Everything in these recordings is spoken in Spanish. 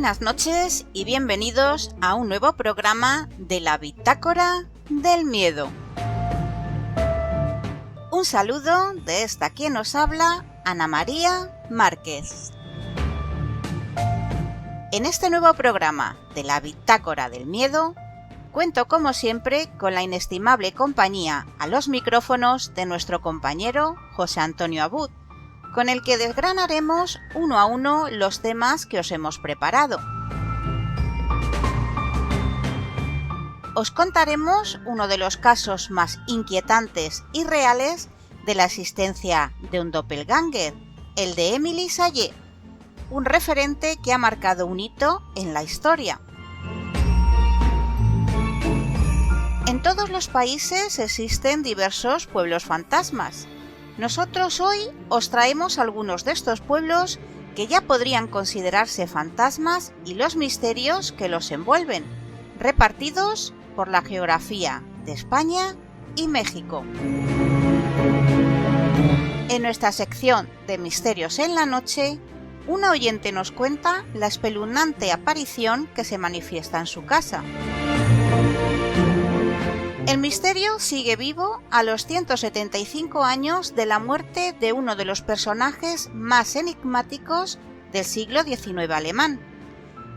Buenas noches y bienvenidos a un nuevo programa de la Bitácora del Miedo. Un saludo de esta quien nos habla, Ana María Márquez. En este nuevo programa de la Bitácora del Miedo, cuento como siempre con la inestimable compañía a los micrófonos de nuestro compañero José Antonio Abud, con el que desgranaremos uno a uno los temas que os hemos preparado. Os contaremos uno de los casos más inquietantes y reales de la existencia de un doppelganger, el de Émilie Sallé, un referente que ha marcado un hito en la historia. En todos los países existen diversos pueblos fantasmas. Nosotros hoy os traemos algunos de estos pueblos que ya podrían considerarse fantasmas y los misterios que los envuelven, repartidos por la geografía de España y México. En nuestra sección de Misterios en la Noche, una oyente nos cuenta la espeluznante aparición que se manifiesta en su casa. El misterio sigue vivo a los 175 años de la muerte de uno de los personajes más enigmáticos del siglo XIX alemán.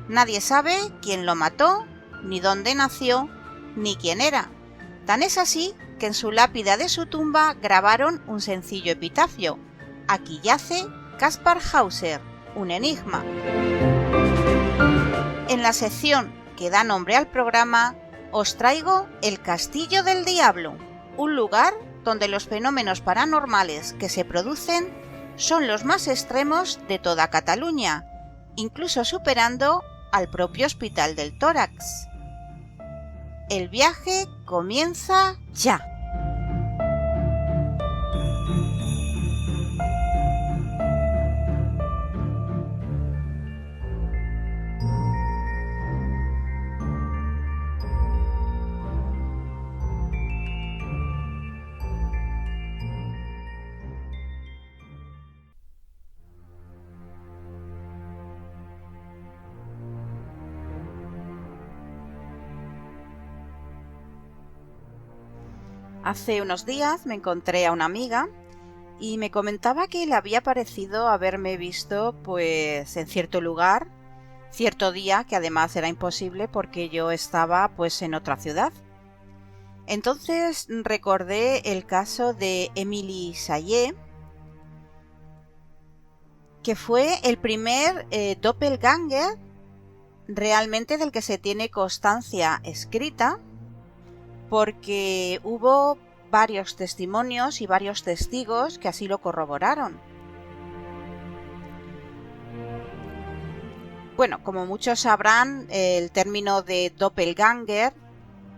Nadie sabe quién lo mató, ni dónde nació, ni quién era. Tan es así que en su lápida de su tumba grabaron un sencillo epitafio: aquí yace Kaspar Hauser, un enigma. En la sección que da nombre al programa, os traigo el Castillo del Diablo, un lugar donde los fenómenos paranormales que se producen son los más extremos de toda Cataluña, incluso superando al propio Hospital del Tórax. El viaje comienza ya. Hace unos días me encontré a una amiga y me comentaba que le había parecido haberme visto pues en cierto lugar, cierto día, que además era imposible porque yo estaba pues en otra ciudad. Entonces recordé el caso de Émilie Sallé, que fue el primer doppelganger realmente del que se tiene constancia escrita, porque hubo varios testimonios y varios testigos que así lo corroboraron. Bueno, como muchos sabrán, el término de doppelganger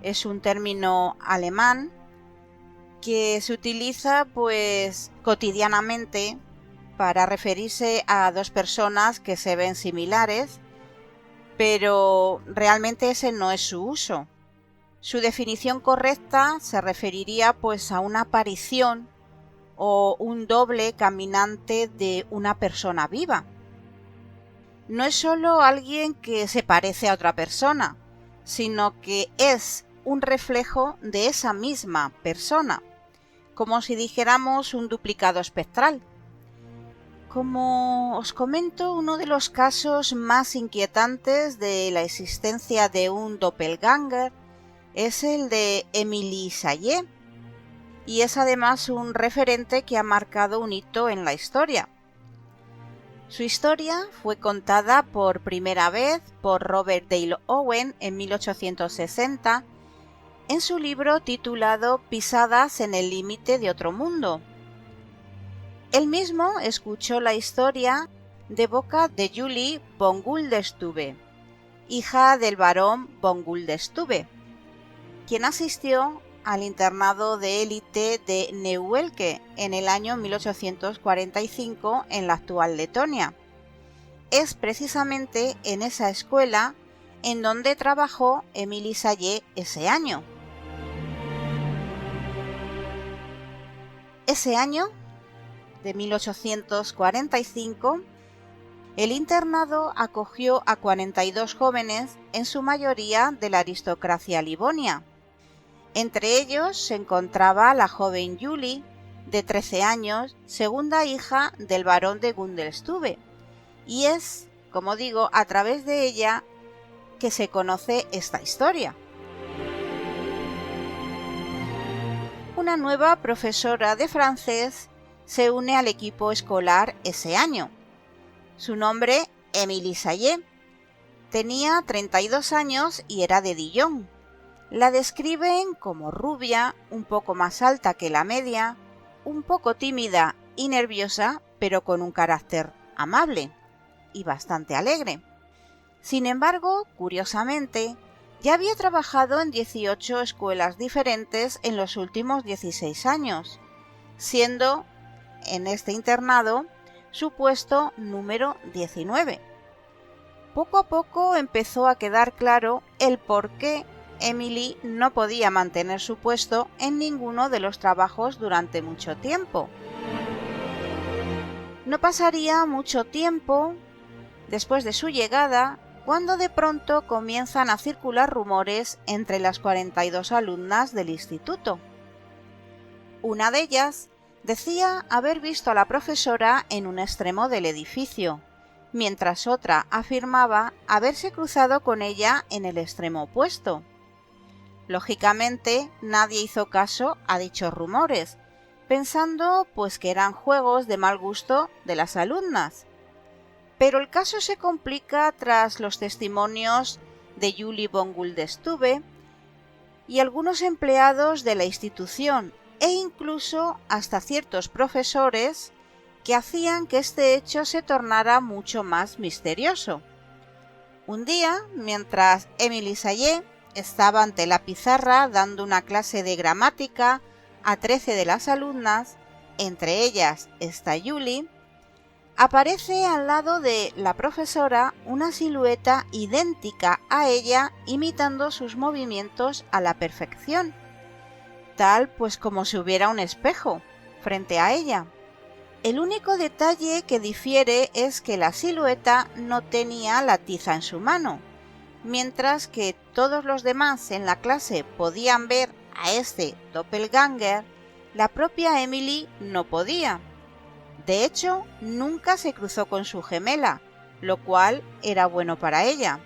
es un término alemán que se utiliza pues cotidianamente para referirse a dos personas que se ven similares, pero realmente ese no es su uso. Su definición correcta se referiría pues a una aparición o un doble caminante de una persona viva. No es solo alguien que se parece a otra persona, sino que es un reflejo de esa misma persona, como si dijéramos un duplicado espectral. Como os comento, uno de los casos más inquietantes de la existencia de un doppelganger es el de Émilie Sallé, y es además un referente que ha marcado un hito en la historia. Su historia fue contada por primera vez por Robert Dale Owen en 1860 en su libro titulado Pisadas en el límite de otro mundo. Él mismo escuchó la historia de boca de Julie von Guldestube, hija del barón von Guldestube, quien asistió al internado de élite de Neuelke en el año 1845 en la actual Letonia. Es precisamente en esa escuela en donde trabajó Émilie Sallé ese año. Ese año, de 1845, El internado acogió a 42 jóvenes, en su mayoría de la aristocracia livonia. Entre ellos se encontraba la joven Julie, de 13 años, segunda hija del barón de Gundelstube, y es, como digo, a través de ella que se conoce esta historia. Una nueva profesora de francés se une al equipo escolar ese año. Su nombre, Émilie Sayé. Tenía 32 años y era de Dijon. La describen como rubia, un poco más alta que la media, un poco tímida y nerviosa, pero con un carácter amable y bastante alegre. Sin embargo, curiosamente, ya había trabajado en 18 escuelas diferentes en los últimos 16 años, siendo en este internado su puesto número 19. Poco a poco empezó a quedar claro el por qué Émilie no podía mantener su puesto en ninguno de los trabajos durante mucho tiempo. No pasaría mucho tiempo después de su llegada cuando de pronto comienzan a circular rumores entre las 42 alumnas del instituto. Una de ellas decía haber visto a la profesora en un extremo del edificio, mientras otra afirmaba haberse cruzado con ella en el extremo opuesto. Lógicamente, nadie hizo caso a dichos rumores, pensando pues que eran juegos de mal gusto de las alumnas. Pero el caso se complica tras los testimonios de Julie von Gundelstube y algunos empleados de la institución e incluso hasta ciertos profesores que hacían que este hecho se tornara mucho más misterioso. Un día, mientras Émilie Sayé estaba ante la pizarra dando una clase de gramática a 13 de las alumnas, entre ellas esta Julie, aparece al lado de la profesora una silueta idéntica a ella, imitando sus movimientos a la perfección, tal pues como si hubiera un espejo frente a ella. El único detalle que difiere es que la silueta no tenía la tiza en su mano, mientras que todos los demás en la clase podían ver a este doppelganger, la propia Émilie no podía. De hecho, nunca se cruzó con su gemela, lo cual era bueno para ella,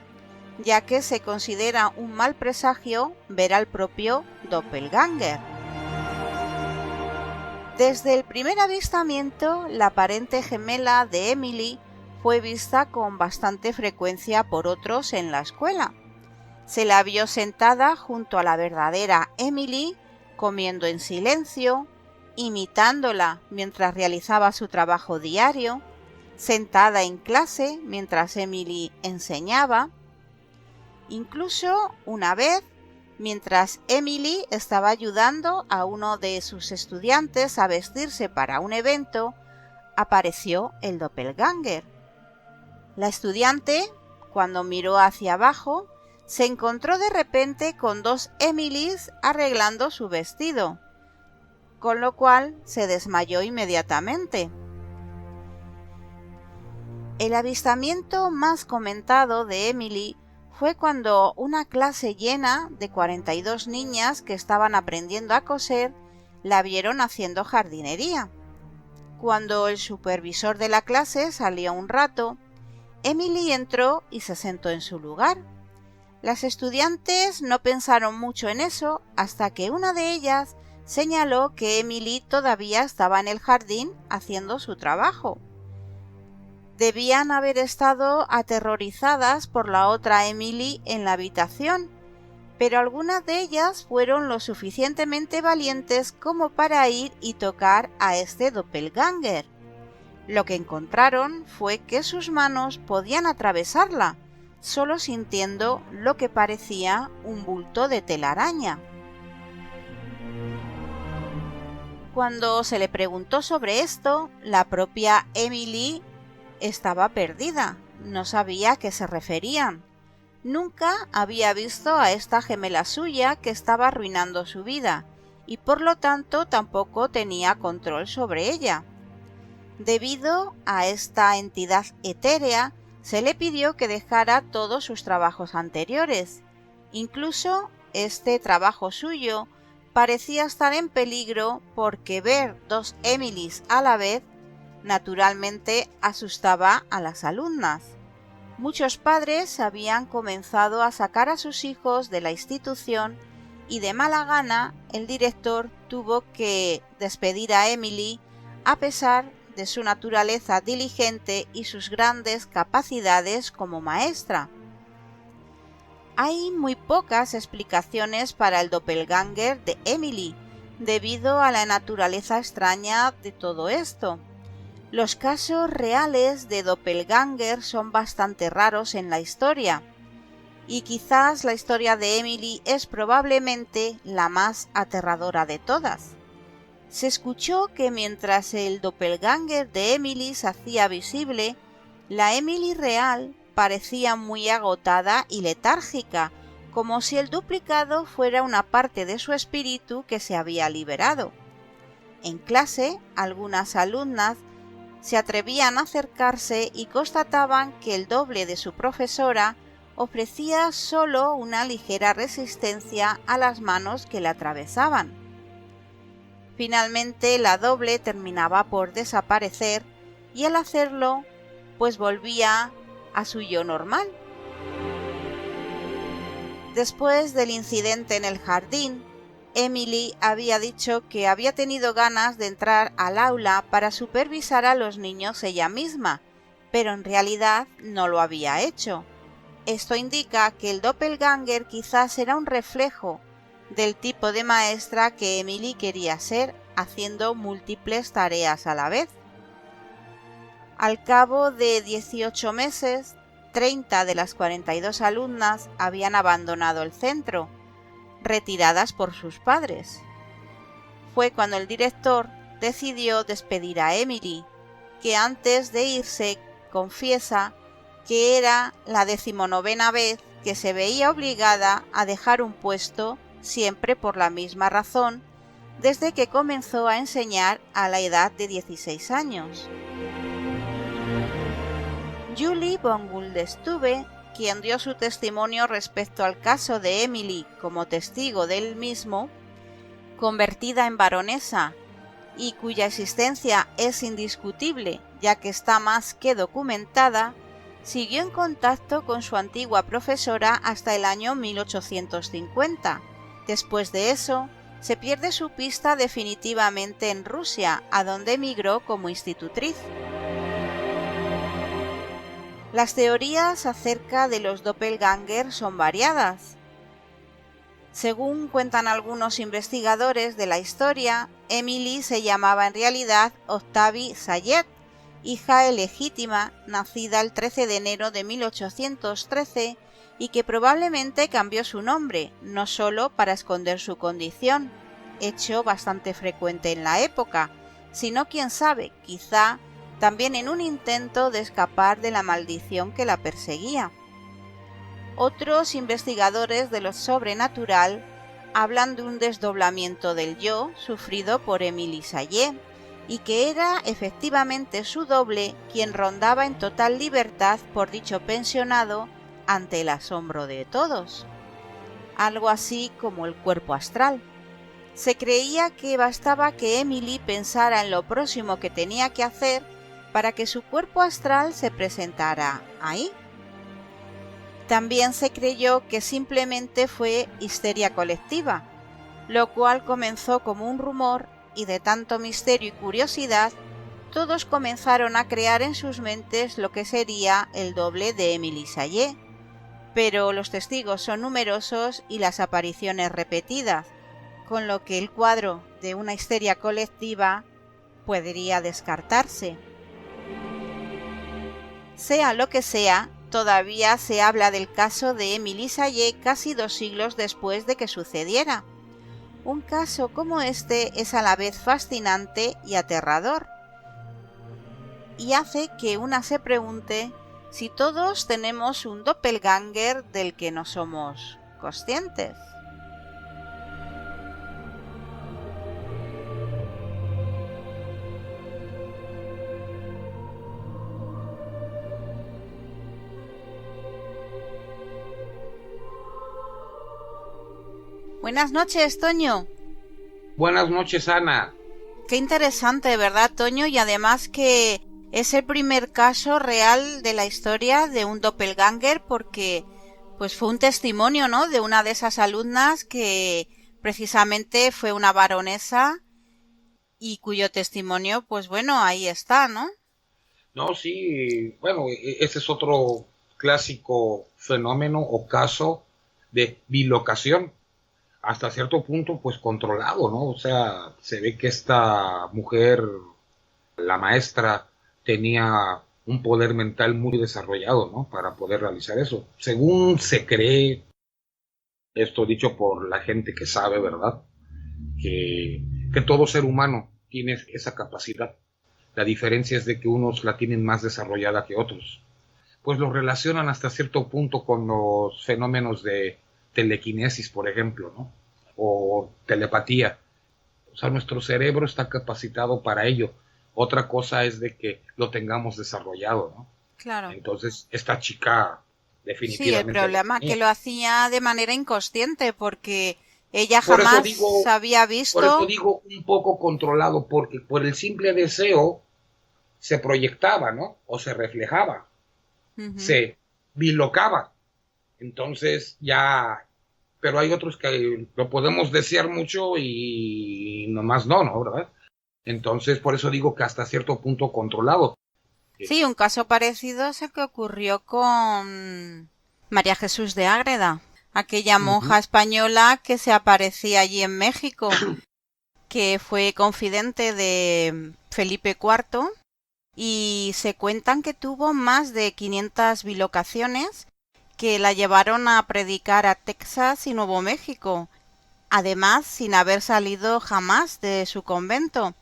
ya que se considera un mal presagio ver al propio doppelganger. Desde el primer avistamiento, la aparente gemela de Émilie fue vista con bastante frecuencia por otros en la escuela. Se la vio sentada junto a la verdadera Émilie, comiendo en silencio, imitándola mientras realizaba su trabajo diario, sentada en clase mientras Émilie enseñaba. Incluso una vez, mientras Émilie estaba ayudando a uno de sus estudiantes a vestirse para un evento, apareció el doppelganger. La estudiante, cuando miró hacia abajo, se encontró de repente con dos Émilies arreglando su vestido, con lo cual se desmayó inmediatamente. El avistamiento más comentado de Émilie fue cuando una clase llena de 42 niñas que estaban aprendiendo a coser la vieron haciendo jardinería. Cuando el supervisor de la clase salió un rato, Émilie entró y se sentó en su lugar. Las estudiantes no pensaron mucho en eso hasta que una de ellas señaló que Émilie todavía estaba en el jardín haciendo su trabajo. Debían haber estado aterrorizadas por la otra Émilie en la habitación, pero algunas de ellas fueron lo suficientemente valientes como para ir y tocar a este doppelganger. Lo que encontraron fue que sus manos podían atravesarla, solo sintiendo lo que parecía un bulto de telaraña. Cuando se le preguntó sobre esto, la propia Émilie estaba perdida, no sabía a qué se referían. Nunca había visto a esta gemela suya que estaba arruinando su vida, y por lo tanto tampoco tenía control sobre ella. Debido a esta entidad etérea, se le pidió que dejara todos sus trabajos anteriores. Incluso este trabajo suyo parecía estar en peligro porque ver dos Emilys a la vez naturalmente asustaba a las alumnas. Muchos padres habían comenzado a sacar a sus hijos de la institución y de mala gana el director tuvo que despedir a Emily a pesar de su naturaleza diligente y sus grandes capacidades como maestra. Hay muy pocas explicaciones para el doppelganger de Emily, debido a la naturaleza extraña de todo esto. Los casos reales de doppelganger son bastante raros en la historia, y quizás la historia de Emily es probablemente la más aterradora de todas. Se escuchó que mientras el doppelganger de Emily se hacía visible, la Emily real parecía muy agotada y letárgica, como si el duplicado fuera una parte de su espíritu que se había liberado. En clase, algunas alumnas se atrevían a acercarse y constataban que el doble de su profesora ofrecía solo una ligera resistencia a las manos que la atravesaban. Finalmente la doble terminaba por desaparecer y al hacerlo, pues volvía a su yo normal. Después del incidente en el jardín, Emily había dicho que había tenido ganas de entrar al aula para supervisar a los niños ella misma, pero en realidad no lo había hecho. Esto indica que el doppelganger quizás era un reflejo del tipo de maestra que Emily quería ser, haciendo múltiples tareas a la vez. Al cabo de 18 meses, 30 de las 42 alumnas habían abandonado el centro, retiradas por sus padres. Fue cuando el director decidió despedir a Emily, que antes de irse confiesa que era la 19ª vez que se veía obligada a dejar un puesto, siempre por la misma razón, desde que comenzó a enseñar a la edad de 16 años. Julie von Guldestube, quien dio su testimonio respecto al caso de Emily como testigo del mismo, convertida en baronesa y cuya existencia es indiscutible ya que está más que documentada, siguió en contacto con su antigua profesora hasta el año 1850. Después de eso, se pierde su pista definitivamente en Rusia, a donde emigró como institutriz. Las teorías acerca de los doppelganger son variadas. Según cuentan algunos investigadores de la historia, Emily se llamaba en realidad Octavie Sayet, hija ilegítima, nacida el 13 de enero de 1813 y que probablemente cambió su nombre, no solo para esconder su condición, hecho bastante frecuente en la época, sino quién sabe, quizá también en un intento de escapar de la maldición que la perseguía. Otros investigadores de lo sobrenatural hablan de un desdoblamiento del yo sufrido por Emily Sayet y que era efectivamente su doble quien rondaba en total libertad por dicho pensionado ante el asombro de todos. Algo así como el cuerpo astral. Se creía que bastaba que Emily pensara en lo próximo que tenía que hacer para que su cuerpo astral se presentara ahí. También se creyó que simplemente fue histeria colectiva, lo cual comenzó como un rumor y de tanto misterio y curiosidad, todos comenzaron a crear en sus mentes lo que sería el doble de Emily Sayet. Pero los testigos son numerosos y las apariciones repetidas, con lo que el cuadro de una histeria colectiva podría descartarse. Sea lo que sea, todavía se habla del caso de Emily Sayet casi 2 siglos después de que sucediera. Un caso como este es a la vez fascinante y aterrador, y hace que una se pregunte si todos tenemos un doppelganger del que no somos conscientes. Buenas noches, Toño. Buenas noches, Ana. Qué interesante, ¿verdad, Toño? Y además que es el primer caso real de la historia de un doppelganger porque pues fue un testimonio, ¿no? De una de esas alumnas que precisamente fue una baronesa y cuyo testimonio, pues bueno, ahí está, ¿no? No, sí, bueno, ese es otro clásico fenómeno o caso de bilocación, hasta cierto punto, pues controlado, ¿no? O sea, se ve que esta mujer, la maestra, tenía un poder mental muy desarrollado, ¿no? Para poder realizar eso. Según se cree, esto dicho por la gente que sabe, ¿verdad? Que todo ser humano tiene esa capacidad. La diferencia es de que unos la tienen más desarrollada que otros. Pues lo relacionan hasta cierto punto con los fenómenos de telequinesis, por ejemplo, ¿no? O telepatía. O sea, nuestro cerebro está capacitado para ello. Otra cosa es de que lo tengamos desarrollado, ¿no? Claro. Entonces, esta chica Sí, el definitivamente lo problema que tenía. lo hacía de manera inconsciente porque ella Por eso jamás digo, había por eso visto. digo un poco controlado, porque por el simple deseo se proyectaba, ¿no? O se reflejaba, Ujú. se bilocaba. Entonces ya, pero hay otros que lo podemos desear mucho y nomás no, ¿verdad? Entonces, por eso digo que hasta cierto punto controlado. Sí, un caso parecido es el que ocurrió con María Jesús de Ágreda, aquella Uh-huh. monja española que se aparecía allí en México, que fue confidente de Felipe IV y se cuentan que tuvo más de 500 bilocaciones que la llevaron a predicar a Texas y Nuevo México, además sin haber salido jamás de su convento.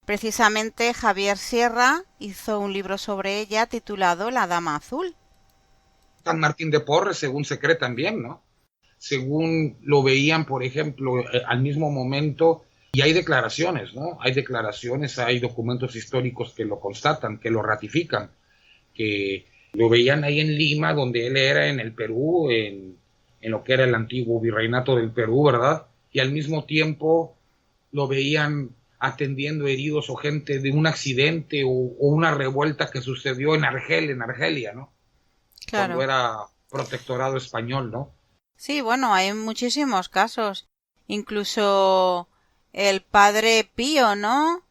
Precisamente Javier Sierra hizo un libro sobre ella titulado La Dama Azul. San Martín de Porres, según se cree también, ¿no? Según lo veían, por ejemplo, al mismo momento, y hay declaraciones, ¿no? Hay declaraciones, hay documentos históricos que lo constatan, que lo ratifican, que lo veían ahí en Lima, donde él era en el Perú, en lo que era el antiguo virreinato del Perú, ¿verdad? Y al mismo tiempo lo veían atendiendo heridos o gente de un accidente o una revuelta que sucedió en Argelia, ¿no? Cuando Claro. era protectorado español, ¿no? Sí, bueno, hay muchísimos casos. Incluso el padre Pío, ¿no?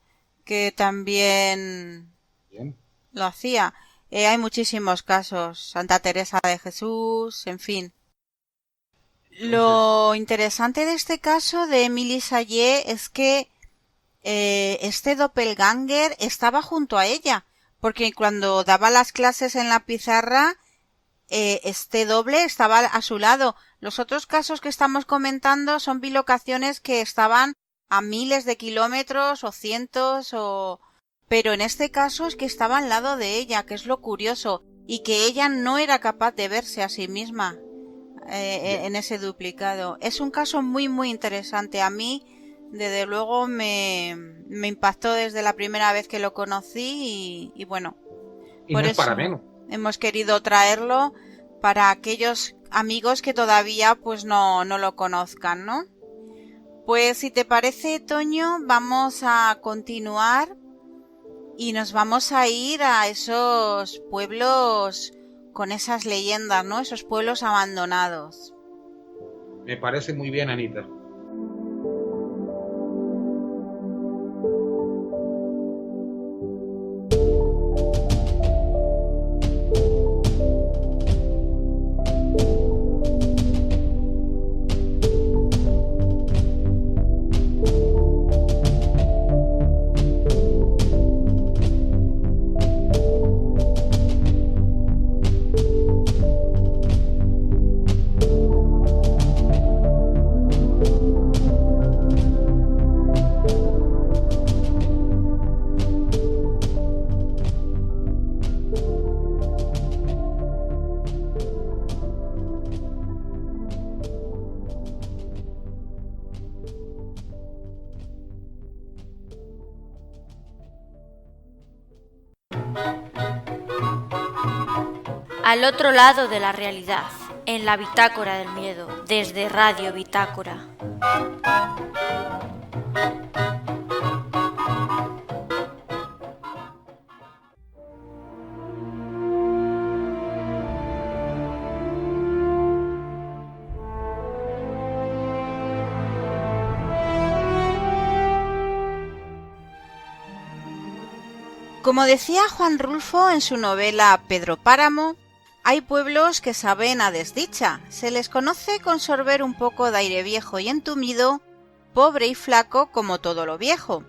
Que también Bien. lo hacía. Hay muchísimos casos. Santa Teresa de Jesús, en fin. Entonces, Lo interesante de este caso de Emily Sayé es que este doppelganger estaba junto a ella, porque cuando daba las clases en la pizarra, este doble estaba a su lado. Los otros casos que estamos comentando son bilocaciones que estaban a miles de kilómetros o cientos o... Pero en este caso es que estaba al lado de ella, que es lo curioso, y que ella no era capaz de verse a sí misma bien. en ese duplicado. Es un caso muy muy interesante. A mí, desde luego, me impactó desde la primera vez que lo conocí y bueno, Y por no es para eso menos. hemos querido traerlo para aquellos amigos que todavía pues no lo conozcan, ¿no? Pues si te parece, Toño, vamos a continuar y nos vamos a ir a esos pueblos con esas leyendas, ¿no? Esos pueblos abandonados. Me parece muy bien, Anita. Al otro lado de la realidad, en la Bitácora del Miedo, desde Radio Bitácora. Como decía Juan Rulfo en su novela Pedro Páramo, hay pueblos que saben a desdicha. Se les conoce con sorber un poco de aire viejo y entumido, pobre y flaco como todo lo viejo.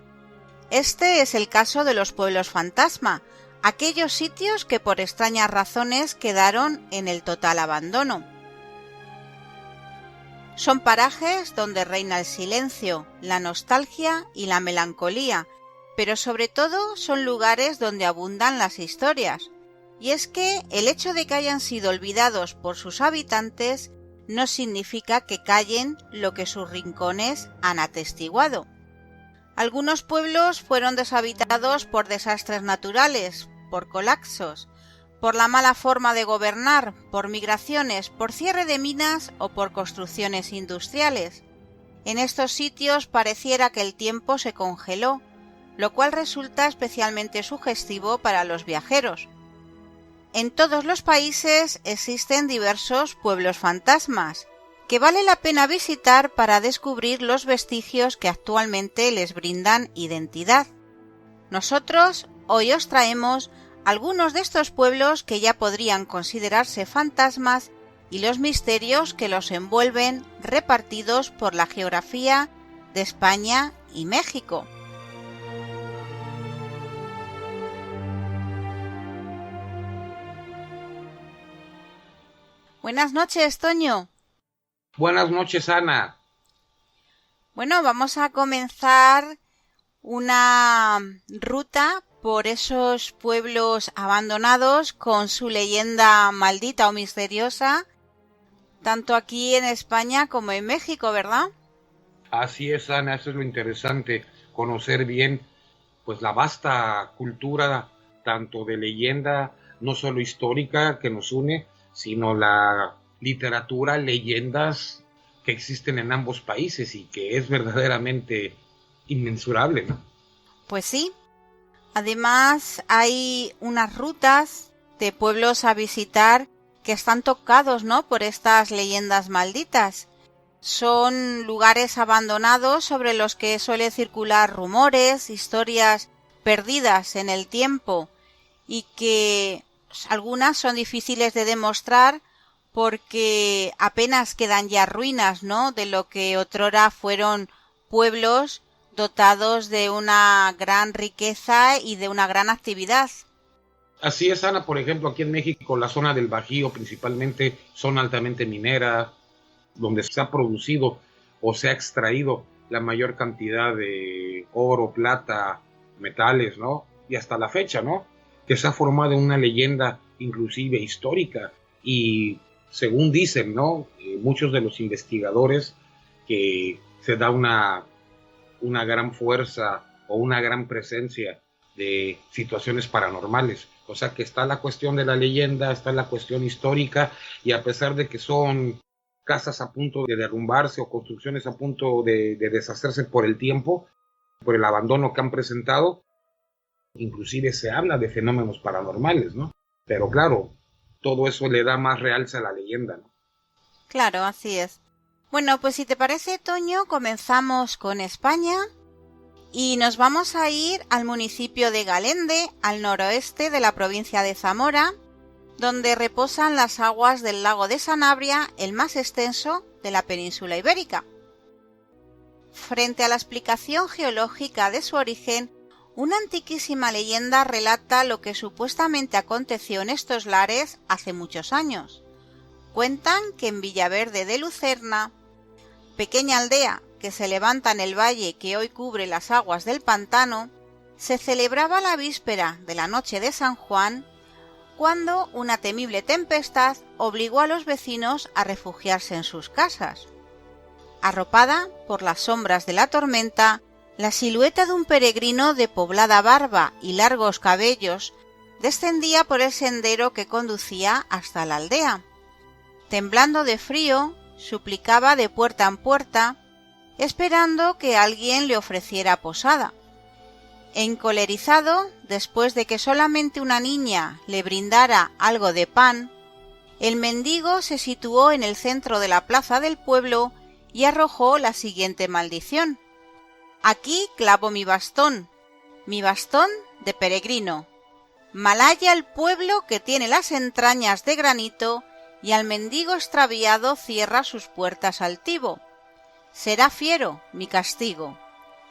Este es el caso de los pueblos fantasma, aquellos sitios que por extrañas razones quedaron en el total abandono. Son parajes donde reina el silencio, la nostalgia y la melancolía, pero sobre todo son lugares donde abundan las historias. Y es que el hecho de que hayan sido olvidados por sus habitantes no significa que callen lo que sus rincones han atestiguado. Algunos pueblos fueron deshabitados por desastres naturales, por colapsos, por la mala forma de gobernar, por migraciones, por cierre de minas o por construcciones industriales. En estos sitios pareciera que el tiempo se congeló, lo cual resulta especialmente sugestivo para los viajeros. En todos los países existen diversos pueblos fantasmas, que vale la pena visitar para descubrir los vestigios que actualmente les brindan identidad. Nosotros hoy os traemos algunos de estos pueblos que ya podrían considerarse fantasmas y los misterios que los envuelven repartidos por la geografía de España y México. Buenas noches, Toño. Buenas noches, Ana. Bueno, vamos a comenzar una ruta por esos pueblos abandonados con su leyenda maldita o misteriosa, tanto aquí en España como en México, ¿verdad? Así es, Ana, eso es lo interesante, conocer bien pues la vasta cultura tanto de leyenda, no solo histórica que nos une, sino la literatura, leyendas que existen en ambos países y que es verdaderamente inmensurable, ¿no? Pues sí. Además, hay unas rutas de pueblos a visitar que están tocados, ¿no?, por estas leyendas malditas. Son lugares abandonados sobre los que suele circular rumores, historias perdidas en el tiempo y que algunas son difíciles de demostrar porque apenas quedan ya ruinas, ¿no?, de lo que otrora fueron pueblos dotados de una gran riqueza y de una gran actividad. Así es, Ana. Por ejemplo, aquí en México, la zona del Bajío principalmente son altamente minera, donde se ha producido o se ha extraído la mayor cantidad de oro, plata, metales, ¿no? Y hasta la fecha, ¿no?, que se ha formado una leyenda inclusive histórica y según dicen, ¿no?, muchos de los investigadores que se da una gran fuerza o una gran presencia de situaciones paranormales. O sea que está la cuestión de la leyenda, está la cuestión histórica y a pesar de que son casas a punto de derrumbarse o construcciones a punto de deshacerse por el tiempo, por el abandono que han presentado, inclusive se habla de fenómenos paranormales, ¿no? Pero claro, todo eso le da más realce a la leyenda, ¿no? Claro, así es. Bueno, pues si te parece, Toño, comenzamos con España y nos vamos a ir al municipio de Galende, al noroeste de la provincia de Zamora, donde reposan las aguas del lago de Sanabria, el más extenso de la península ibérica. Frente a la explicación geológica de su origen, una antiquísima leyenda relata lo que supuestamente aconteció en estos lares hace muchos años. Cuentan que en Villaverde de Lucerna, pequeña aldea que se levanta en el valle que hoy cubre las aguas del pantano, se celebraba la víspera de la noche de San Juan, cuando una temible tempestad obligó a los vecinos a refugiarse en sus casas. Arropada por las sombras de la tormenta, la silueta de un peregrino de poblada barba y largos cabellos descendía por el sendero que conducía hasta la aldea. Temblando de frío, suplicaba de puerta en puerta, esperando que alguien le ofreciera posada. Encolerizado, después de que solamente una niña le brindara algo de pan, el mendigo se situó en el centro de la plaza del pueblo y arrojó la siguiente maldición: «Aquí clavo mi bastón de peregrino. Malhaya el pueblo que tiene las entrañas de granito y al mendigo extraviado cierra sus puertas altivo. Será fiero mi castigo».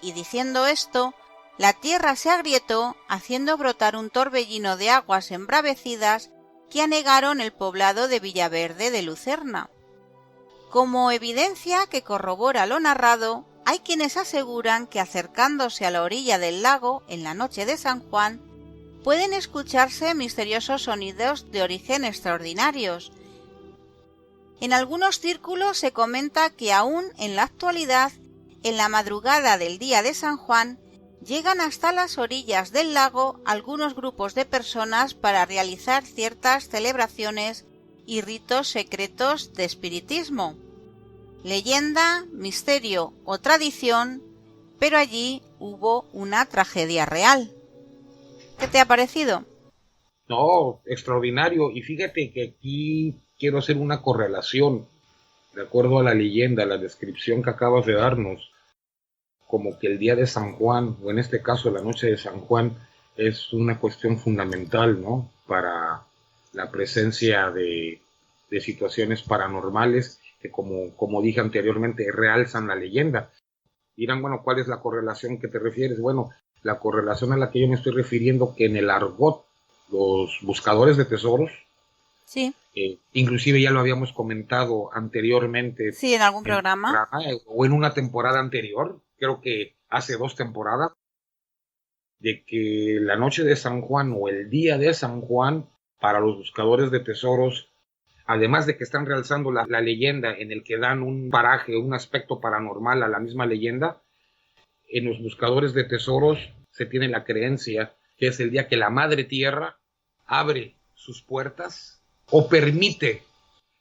Y diciendo esto, la tierra se agrietó, haciendo brotar un torbellino de aguas embravecidas que anegaron el poblado de Villaverde de Lucerna. Como evidencia que corrobora lo narrado, hay quienes aseguran que acercándose a la orilla del lago en la noche de San Juan, pueden escucharse misteriosos sonidos de origen extraordinarios. En algunos círculos se comenta que aún en la actualidad, en la madrugada del día de San Juan, llegan hasta las orillas del lago algunos grupos de personas para realizar ciertas celebraciones y ritos secretos de espiritismo. Leyenda, misterio o tradición, pero allí hubo una tragedia real. ¿Qué te ha parecido? No, extraordinario. Y fíjate que aquí quiero hacer una correlación, de acuerdo a la leyenda, la descripción que acabas de darnos, como que el día de San Juan, o en este caso la noche de San Juan, es una cuestión fundamental, ¿no?, para la presencia de situaciones paranormales que, como dije anteriormente, realzan la leyenda. Dirán, bueno, ¿cuál es la correlación que te refieres? Bueno, la correlación a la que yo me estoy refiriendo, que en el argot, los buscadores de tesoros, sí, inclusive ya lo habíamos comentado anteriormente. Sí, en algún programa. O en una temporada anterior, creo que hace 2 temporadas, de que la noche de San Juan o el día de San Juan, para los buscadores de tesoros, además de que están realzando la leyenda en el que dan un paraje, un aspecto paranormal a la misma leyenda, en los buscadores de tesoros se tiene la creencia que es el día que la Madre Tierra abre sus puertas o permite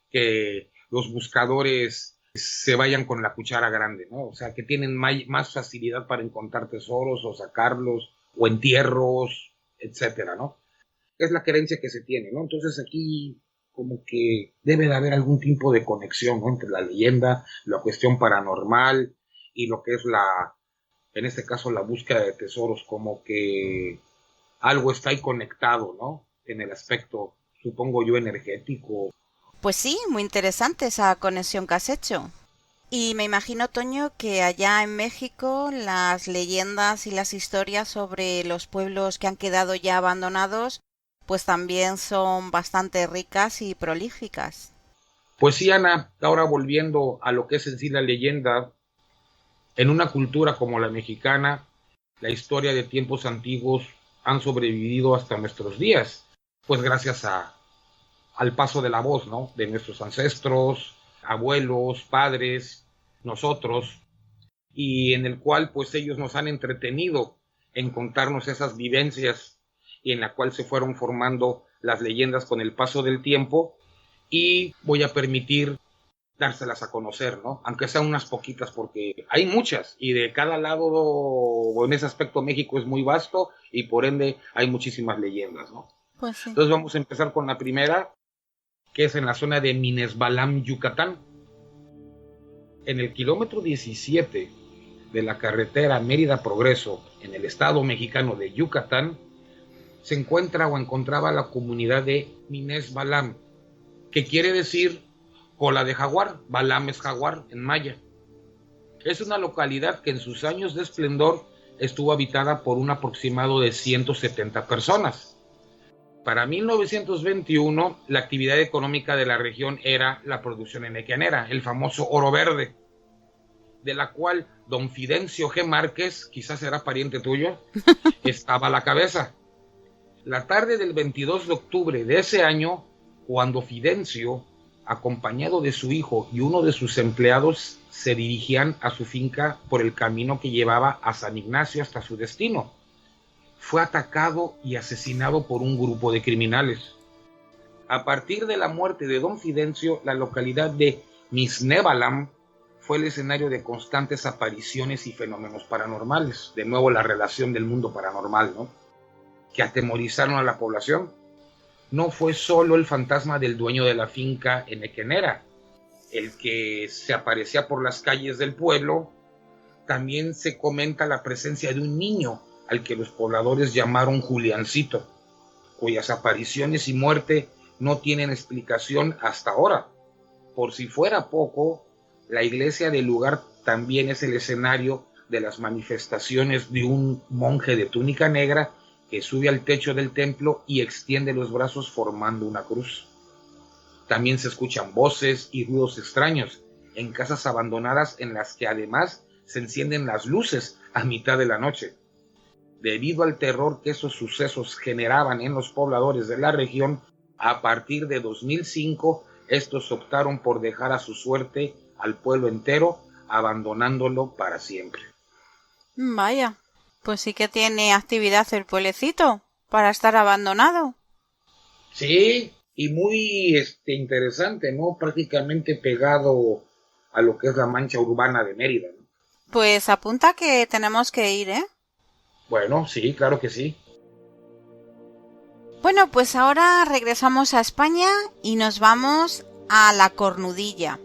que los buscadores se vayan con la cuchara grande, ¿no? O sea, que tienen más facilidad para encontrar tesoros o sacarlos, o entierros, etcétera, ¿no? Es la creencia que se tiene, ¿no? Entonces aquí como que debe de haber algún tipo de conexión, ¿no?, entre la leyenda, la cuestión paranormal y lo que es en este caso, la búsqueda de tesoros, como que algo está ahí conectado, ¿no?, en el aspecto, supongo yo, energético. Pues sí, muy interesante esa conexión que has hecho. Y me imagino, Toño, que allá en México las leyendas y las historias sobre los pueblos que han quedado ya abandonados, pues también son bastante ricas y prolíficas. Pues sí, Ana, ahora volviendo a lo que es en sí la leyenda, en una cultura como la mexicana, la historia de tiempos antiguos han sobrevivido hasta nuestros días, pues gracias al paso de la voz, ¿no?, de nuestros ancestros, abuelos, padres, nosotros, y en el cual pues ellos nos han entretenido en contarnos esas vivencias y en la cual se fueron formando las leyendas con el paso del tiempo, y voy a permitir dárselas a conocer, ¿no?, aunque sean unas poquitas, porque hay muchas, y de cada lado, o en ese aspecto, México es muy vasto, y por ende hay muchísimas leyendas, ¿no? Pues sí. Entonces vamos a empezar con la primera, que es en la zona de Minesbalam, Yucatán. En el kilómetro 17 de la carretera Mérida-Progreso, en el estado mexicano de Yucatán, se encuentra o encontraba la comunidad de Minesbalam, que quiere decir cola de jaguar. Balam es jaguar en maya. Es una localidad que en sus años de esplendor estuvo habitada por un aproximado de 170 personas. Para 1921, la actividad económica de la región era la producción enequenera, el famoso oro verde, de la cual don Fidencio G. Márquez, quizás era pariente tuyo, estaba a la cabeza. La tarde del 22 de octubre de ese año, cuando Fidencio, acompañado de su hijo y uno de sus empleados, se dirigían a su finca por el camino que llevaba a San Ignacio hasta su destino, fue atacado y asesinado por un grupo de criminales. A partir de la muerte de don Fidencio, la localidad de Misnebalam fue el escenario de constantes apariciones y fenómenos paranormales. De nuevo la relación del mundo paranormal, ¿no?, que atemorizaron a la población. No fue solo el fantasma del dueño de la finca en Equenera, el que se aparecía por las calles del pueblo. También se comenta la presencia de un niño al que los pobladores llamaron Juliancito, cuyas apariciones y muerte no tienen explicación hasta ahora. Por si fuera poco, la iglesia del lugar también es el escenario de las manifestaciones de un monje de túnica negra que sube al techo del templo y extiende los brazos formando una cruz. También se escuchan voces y ruidos extraños en casas abandonadas en las que además se encienden las luces a mitad de la noche. Debido al terror que esos sucesos generaban en los pobladores de la región, a partir de 2005, estos optaron por dejar a su suerte al pueblo entero, abandonándolo para siempre. Vaya, pues sí que tiene actividad el pueblecito para estar abandonado. Sí, y muy interesante, ¿no? Prácticamente pegado a lo que es la mancha urbana de Mérida, ¿no? Pues apunta que tenemos que ir, ¿eh? Bueno, sí, claro que sí. Bueno, pues ahora regresamos a España y nos vamos a La Cornudilla.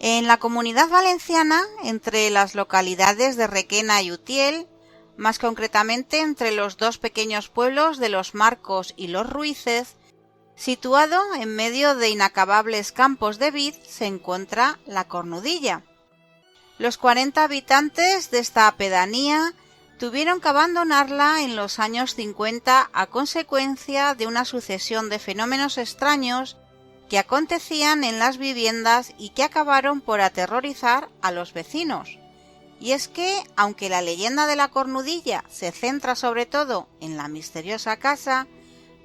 En la Comunidad Valenciana, entre las localidades de Requena y Utiel, más concretamente entre los dos pequeños pueblos de Los Marcos y Los Ruices, situado en medio de inacabables campos de vid, se encuentra La Cornudilla. Los 40 habitantes de esta pedanía tuvieron que abandonarla en los años 50 a consecuencia de una sucesión de fenómenos extraños que acontecían en las viviendas y que acabaron por aterrorizar a los vecinos. Y es que, aunque la leyenda de La Cornudilla se centra sobre todo en la misteriosa casa,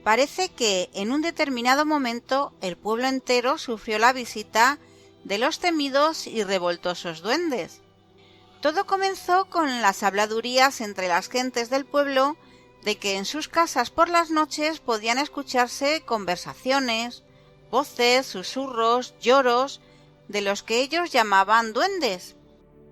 parece que en un determinado momento el pueblo entero sufrió la visita de los temidos y revoltosos duendes. Todo comenzó con las habladurías entre las gentes del pueblo de que en sus casas por las noches podían escucharse conversaciones, voces, susurros, lloros, de los que ellos llamaban duendes.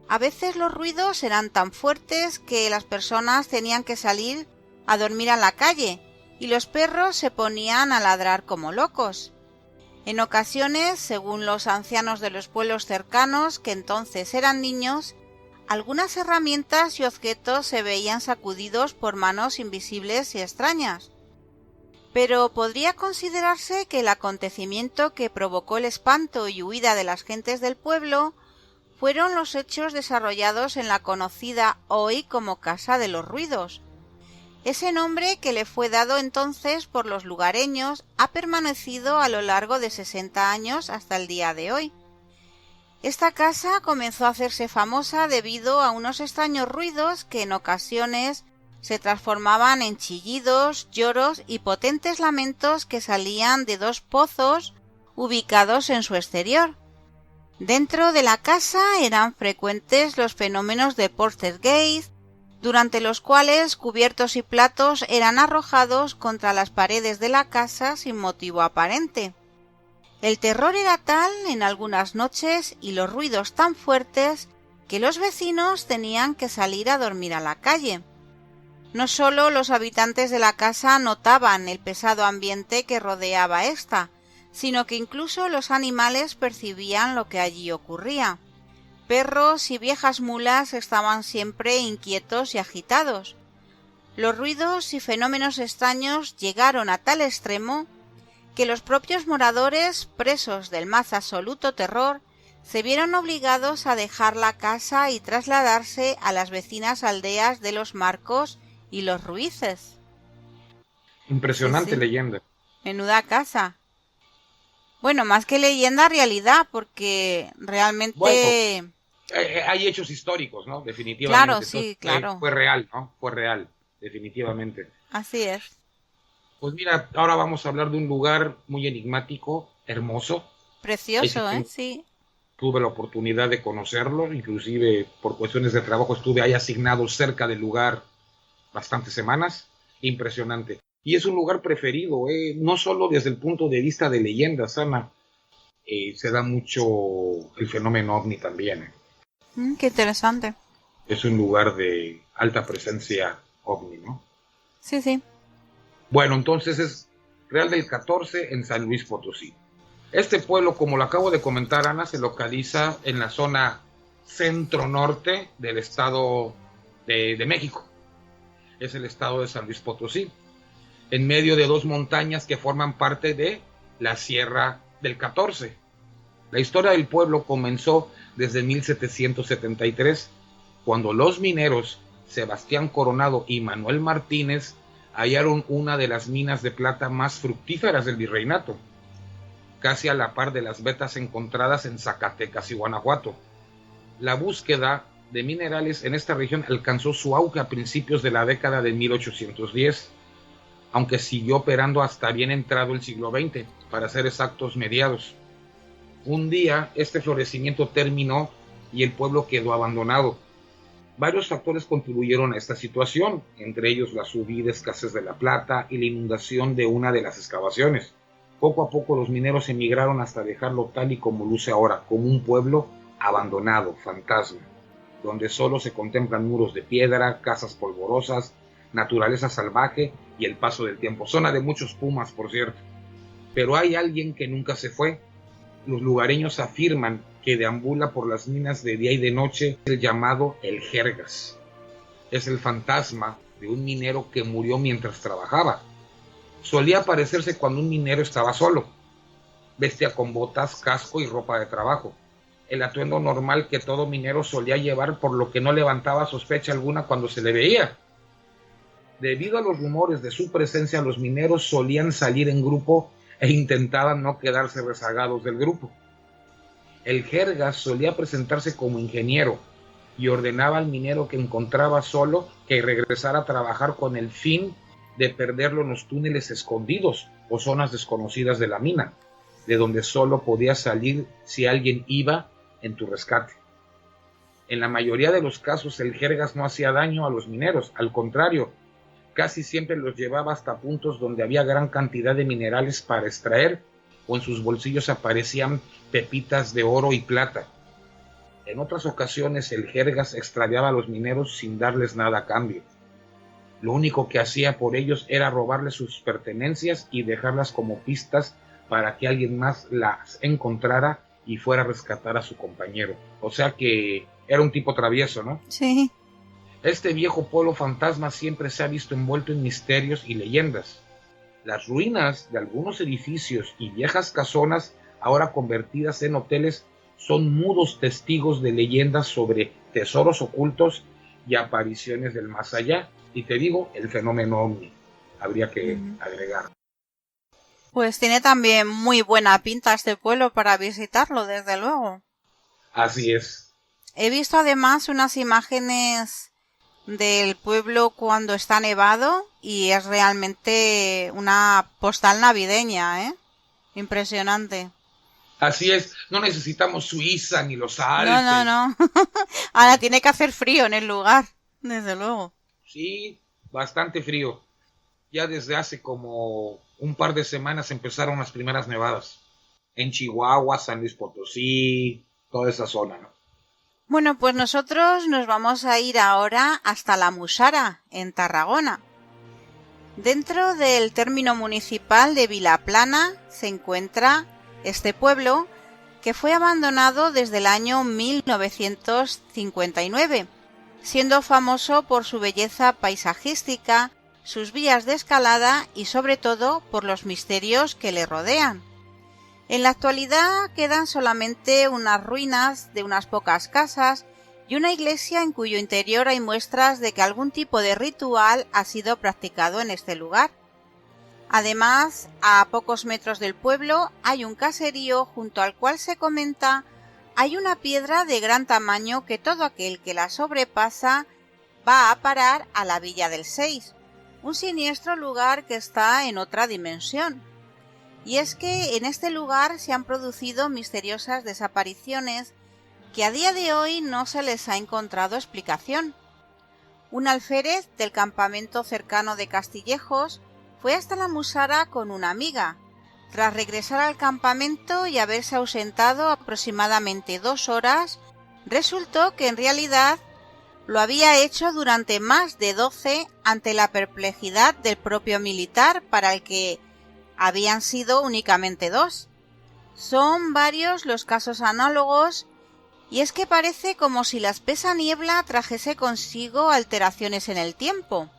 A veces los ruidos eran tan fuertes que las personas tenían que salir a dormir a la calle y los perros se ponían a ladrar como locos. En ocasiones, según los ancianos de los pueblos cercanos, que entonces eran niños, algunas herramientas y objetos se veían sacudidos por manos invisibles y extrañas. Pero podría considerarse que el acontecimiento que provocó el espanto y huida de las gentes del pueblo fueron los hechos desarrollados en la conocida hoy como Casa de los Ruidos. Ese nombre, que le fue dado entonces por los lugareños, ha permanecido a lo largo de 60 años hasta el día de hoy. Esta casa comenzó a hacerse famosa debido a unos extraños ruidos que en ocasiones se transformaban en chillidos, lloros y potentes lamentos que salían de dos pozos ubicados en su exterior. Dentro de la casa eran frecuentes los fenómenos de poltergeist, durante los cuales cubiertos y platos eran arrojados contra las paredes de la casa sin motivo aparente. El terror era tal en algunas noches y los ruidos tan fuertes que los vecinos tenían que salir a dormir a la calle. No solo los habitantes de la casa notaban el pesado ambiente que rodeaba esta, sino que incluso los animales percibían lo que allí ocurría. Perros y viejas mulas estaban siempre inquietos y agitados. Los ruidos y fenómenos extraños llegaron a tal extremo que los propios moradores, presos del más absoluto terror, se vieron obligados a dejar la casa y trasladarse a las vecinas aldeas de Los Marcos y Los Ruices. Impresionante, sí. Leyenda. Menuda casa. Bueno, más que leyenda, realidad, porque realmente... Bueno, hay hechos históricos, ¿no? Definitivamente. Claro, sí, claro. Fue real, ¿no? Fue real, definitivamente. Así es. Pues mira, ahora vamos a hablar de un lugar muy enigmático, hermoso. Precioso, sí. Tuve la oportunidad de conocerlo, inclusive por cuestiones de trabajo estuve ahí asignado cerca del lugar bastantes semanas. Impresionante. Y es un lugar preferido, no solo desde el punto de vista de leyendas, Ana, se da mucho el fenómeno ovni también. Qué interesante. Es un lugar de alta presencia ovni, ¿no? Sí, sí. Bueno, entonces es Real del 14 en San Luis Potosí. Este pueblo, como lo acabo de comentar, Ana, se localiza en la zona centro-norte del estado de México. Es el estado de San Luis Potosí, en medio de dos montañas que forman parte de la Sierra del 14. La historia del pueblo comenzó desde 1773, cuando los mineros Sebastián Coronado y Manuel Martínez hallaron una de las minas de plata más fructíferas del virreinato, casi a la par de las vetas encontradas en Zacatecas y Guanajuato. La búsqueda de minerales en esta región alcanzó su auge a principios de la década de 1810, aunque siguió operando hasta bien entrado el siglo XX, para ser exactos, mediados. Un día este florecimiento terminó y el pueblo quedó abandonado. Varios factores contribuyeron a esta situación, entre ellos la subida escasez de la plata y la inundación de una de las excavaciones. Poco a poco los mineros emigraron hasta dejarlo tal y como luce ahora, como un pueblo abandonado, fantasma, donde solo se contemplan muros de piedra, casas polvorosas, naturaleza salvaje y el paso del tiempo. Zona de muchos pumas, por cierto. Pero hay alguien que nunca se fue. Los lugareños afirman que deambula por las minas de día y de noche, el llamado el Jergas. Es el fantasma de un minero que murió mientras trabajaba. Solía aparecerse cuando un minero estaba solo. Vestía con botas, casco y ropa de trabajo. El atuendo normal que todo minero solía llevar, por lo que no levantaba sospecha alguna cuando se le veía. Debido a los rumores de su presencia, los mineros solían salir en grupo e intentaban no quedarse rezagados del grupo. El Jergas solía presentarse como ingeniero y ordenaba al minero que encontraba solo que regresara a trabajar con el fin de perderlo en los túneles escondidos o zonas desconocidas de la mina, de donde solo podías salir si alguien iba en tu rescate. En la mayoría de los casos el Jergas no hacía daño a los mineros, al contrario, casi siempre los llevaba hasta puntos donde había gran cantidad de minerales para extraer, o en sus bolsillos aparecían pepitas de oro y plata. En otras ocasiones el Jergas extraviaba a los mineros sin darles nada a cambio. Lo único que hacía por ellos era robarles sus pertenencias y dejarlas como pistas para que alguien más las encontrara y fuera a rescatar a su compañero. O sea que era un tipo travieso, ¿no? Sí. Este viejo pueblo fantasma siempre se ha visto envuelto en misterios y leyendas. Las ruinas de algunos edificios y viejas casonas, ahora convertidas en hoteles, son mudos testigos de leyendas sobre tesoros ocultos y apariciones del más allá. Y te digo, el fenómeno ovni, habría que agregar. Pues tiene también muy buena pinta este pueblo para visitarlo, desde luego. Así es. He visto además unas imágenes del pueblo cuando está nevado y es realmente una postal navideña, ¿eh? Impresionante. Así es, no necesitamos Suiza ni los Alpes. No. Ahora tiene que hacer frío en el lugar, desde luego. Sí, bastante frío. Ya desde hace como un par de semanas empezaron las primeras nevadas. En Chihuahua, San Luis Potosí, toda esa zona, ¿no? Bueno, pues nosotros nos vamos a ir ahora hasta La Muxara, en Tarragona. Dentro del término municipal de Vilaplana se encuentra este pueblo que fue abandonado desde el año 1959, siendo famoso por su belleza paisajística, sus vías de escalada y sobre todo por los misterios que le rodean. En la actualidad quedan solamente unas ruinas de unas pocas casas y una iglesia en cuyo interior hay muestras de que algún tipo de ritual ha sido practicado en este lugar. Además, a pocos metros del pueblo hay un caserío junto al cual se comenta hay una piedra de gran tamaño que todo aquel que la sobrepasa va a parar a la Villa del Seis, un siniestro lugar que está en otra dimensión. Y es que en este lugar se han producido misteriosas desapariciones que a día de hoy no se les ha encontrado explicación. Un alférez del campamento cercano de Castillejos fue hasta la Musara con una amiga. Tras regresar al campamento y haberse ausentado aproximadamente 2 horas, resultó que en realidad lo había hecho durante más de 12 ante la perplejidad del propio militar, para el que habían sido únicamente 2. Son varios los casos análogos, y es que parece como si la espesa niebla trajese consigo alteraciones en el tiempo.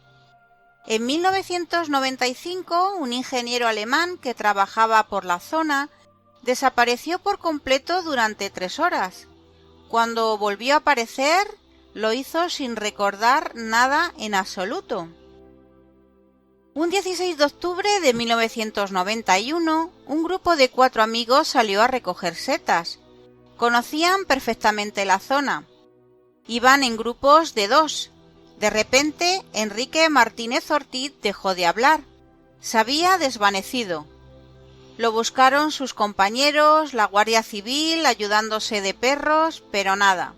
En 1995, un ingeniero alemán que trabajaba por la zona desapareció por completo durante 3 horas. Cuando volvió a aparecer, lo hizo sin recordar nada en absoluto. Un 16 de octubre de 1991, un grupo de 4 amigos salió a recoger setas. Conocían perfectamente la zona. Iban en grupos de 2. De repente, Enrique Martínez Ortiz dejó de hablar. Se había desvanecido. Lo buscaron sus compañeros, la Guardia Civil, ayudándose de perros, pero nada.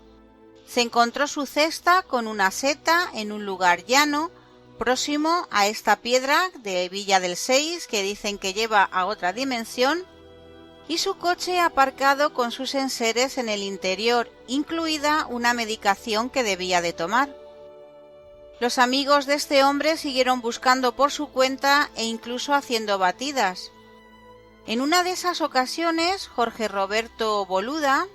Se encontró su cesta con una seta en un lugar llano, próximo a esta piedra de Villa del Seis, que dicen que lleva a otra dimensión, y su coche aparcado con sus enseres en el interior, incluida una medicación que debía de tomar. Los amigos de este hombre siguieron buscando por su cuenta e incluso haciendo batidas. En una de esas ocasiones, Jorge Roberto Boluda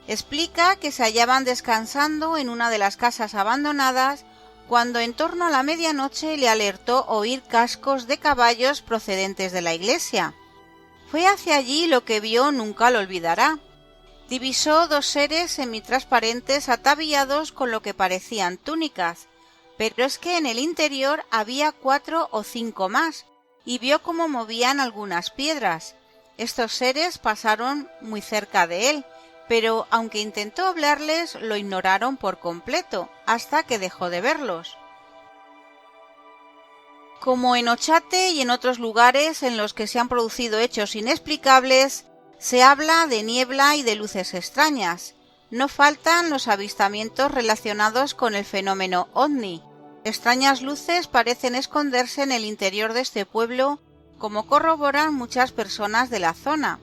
explica que se hallaban descansando en una de las casas abandonadas cuando en torno a la medianoche le alertó oír cascos de caballos procedentes de la iglesia. Fue hacia allí, lo que vio nunca lo olvidará. Divisó 2 seres semitransparentes ataviados con lo que parecían túnicas, pero es que en el interior había 4 o 5 más, y vio cómo movían algunas piedras. Estos seres pasaron muy cerca de él, pero aunque intentó hablarles, lo ignoraron por completo, hasta que dejó de verlos. Como en Ochate y en otros lugares en los que se han producido hechos inexplicables, se habla de niebla y de luces extrañas. No faltan los avistamientos relacionados con el fenómeno ovni. Extrañas luces parecen esconderse en el interior de este pueblo, como corroboran muchas personas de la zona.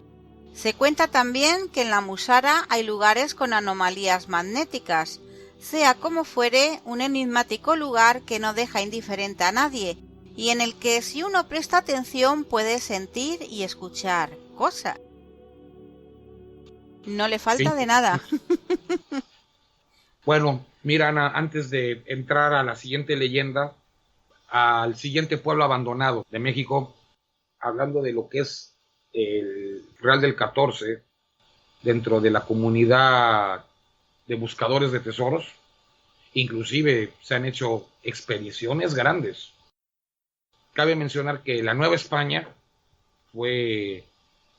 Se cuenta también que en la Musara hay lugares con anomalías magnéticas. Sea como fuere, un enigmático lugar que no deja indiferente a nadie, y en el que si uno presta atención puede sentir y escuchar cosas. No le falta de nada. Bueno, mira, Ana, antes de entrar a la siguiente leyenda, al siguiente pueblo abandonado de México, hablando de lo que es el Real del 14, dentro de la comunidad de buscadores de tesoros, inclusive se han hecho expediciones grandes. Cabe mencionar que la Nueva España fue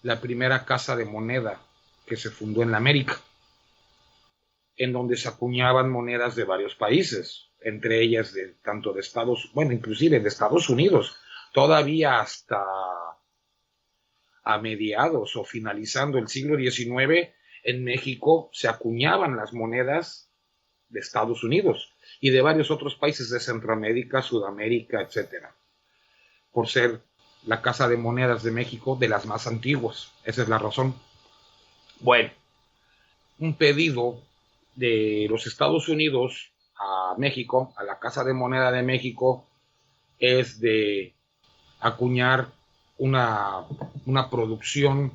la primera casa de moneda que se fundó en la América, en donde se acuñaban monedas de varios países, entre ellas tanto de inclusive de Estados Unidos, todavía hasta a mediados o finalizando el siglo XIX, en México se acuñaban las monedas de Estados Unidos y de varios otros países de Centroamérica, Sudamérica, etcétera, por ser la casa de monedas de México de las más antiguas. Esa es la razón. Bueno, un pedido de los Estados Unidos a México, a la Casa de Moneda de México, es de acuñar una producción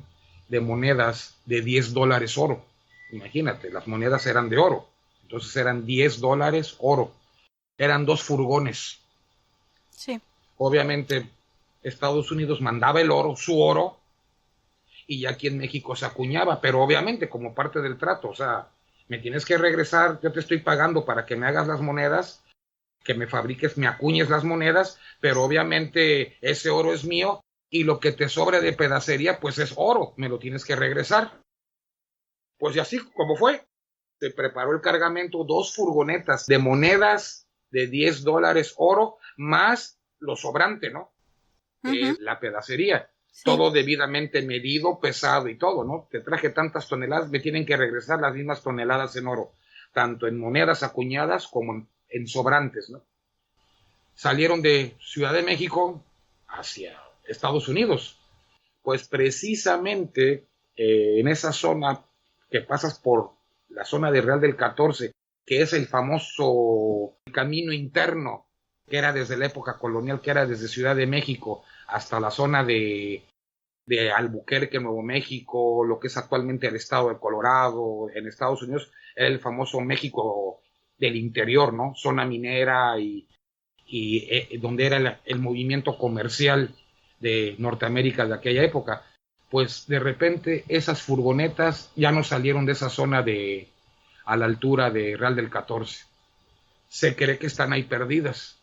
de monedas de $10 oro. Imagínate, las monedas eran de oro, entonces eran $10 oro. Eran 2 furgones. Sí. Obviamente, Estados Unidos mandaba el oro, su oro, y ya aquí en México se acuñaba, pero obviamente como parte del trato, o sea, me tienes que regresar, yo te estoy pagando para que me hagas las monedas, que me fabriques, me acuñes las monedas, pero obviamente ese oro es mío y lo que te sobre de pedacería pues es oro, me lo tienes que regresar. Pues y así como fue, se preparó el cargamento, 2 furgonetas de monedas de $10 oro, más lo sobrante, ¿no? La pedacería. Sí. Todo debidamente medido, pesado y todo, ¿no? Te traje tantas toneladas, me tienen que regresar las mismas toneladas en oro, tanto en monedas acuñadas como en sobrantes, ¿no? Salieron de Ciudad de México hacia Estados Unidos. Pues precisamente en esa zona que pasas por la zona de Real del 14, que es el famoso camino interno, que era desde la época colonial, que era desde Ciudad de México hasta la zona de Albuquerque, Nuevo México, lo que es actualmente el estado de Colorado, en Estados Unidos, era el famoso México del interior, ¿no? Zona minera y donde era el movimiento comercial de Norteamérica de aquella época. Pues de repente esas furgonetas ya no salieron de esa zona a la altura de Real del 14. Se cree que están ahí perdidas,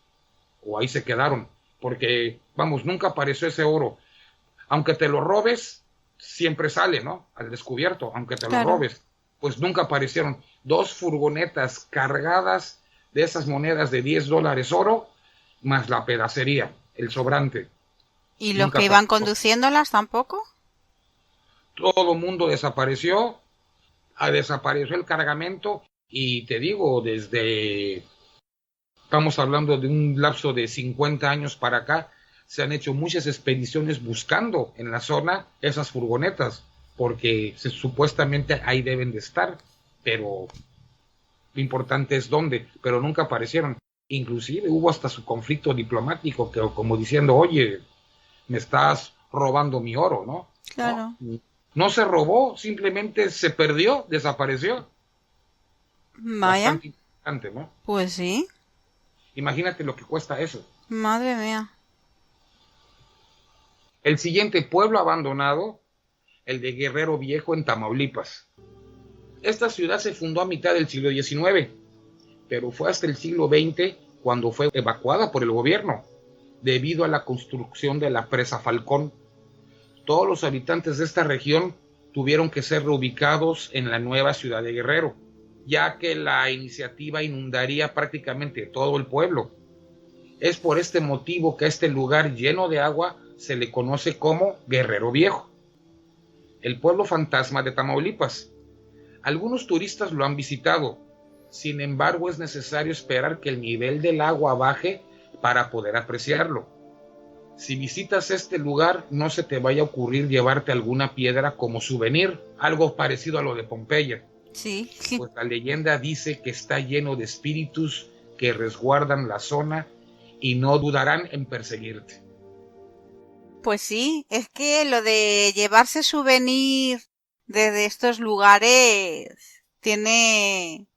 o ahí se quedaron, porque, vamos, nunca apareció ese oro. Aunque te lo robes, siempre sale, ¿no? Al descubierto, aunque te lo robes. Pues nunca aparecieron 2 furgonetas cargadas de esas monedas de $10 oro, más la pedacería, el sobrante. ¿Y los que iban conduciéndolas tampoco? Todo el mundo desapareció, desapareció el cargamento, y te digo, estamos hablando de un lapso de 50 años para acá, se han hecho muchas expediciones buscando en la zona esas furgonetas, porque supuestamente ahí deben de estar, pero lo importante es dónde, pero nunca aparecieron. Inclusive hubo hasta su conflicto diplomático, que como diciendo, oye, me estás robando mi oro, ¿no? Claro. No se robó, simplemente se perdió, desapareció. Vaya. Bastante importante, ¿no? Pues sí. Imagínate lo que cuesta eso. Madre mía. El siguiente pueblo abandonado, el de Guerrero Viejo en Tamaulipas. Esta ciudad se fundó a mitad del siglo XIX, pero fue hasta el siglo XX cuando fue evacuada por el gobierno, debido a la construcción de la presa Falcón. Todos los habitantes de esta región tuvieron que ser reubicados en la nueva ciudad de Guerrero, ya que la iniciativa inundaría prácticamente todo el pueblo. Es por este motivo que a este lugar lleno de agua se le conoce como Guerrero Viejo, el pueblo fantasma de Tamaulipas. Algunos turistas lo han visitado, sin embargo es necesario esperar que el nivel del agua baje para poder apreciarlo. Si visitas este lugar, no se te vaya a ocurrir llevarte alguna piedra como souvenir, algo parecido a lo de Pompeya. Sí. Pues la leyenda dice que está lleno de espíritus que resguardan la zona y no dudarán en perseguirte. Pues sí, es que lo de llevarse souvenir desde estos lugares tiene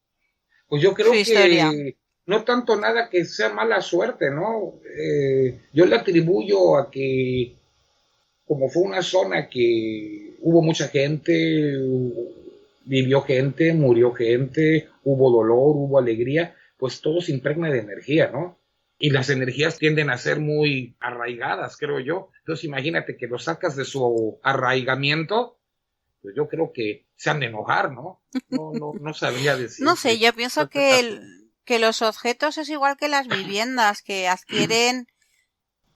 pues yo creo su historia. Que no tanto nada que sea mala suerte, ¿no? Yo le atribuyo a que como fue una zona que hubo mucha gente, vivió gente, murió gente, hubo dolor, hubo alegría, pues todo se impregna de energía, ¿no? Y las energías tienden a ser muy arraigadas, creo yo. Entonces imagínate que lo sacas de su arraigamiento, pues yo creo que se han de enojar, ¿no? No sabría decir. No sé, yo pienso que los objetos es igual que las viviendas, que adquieren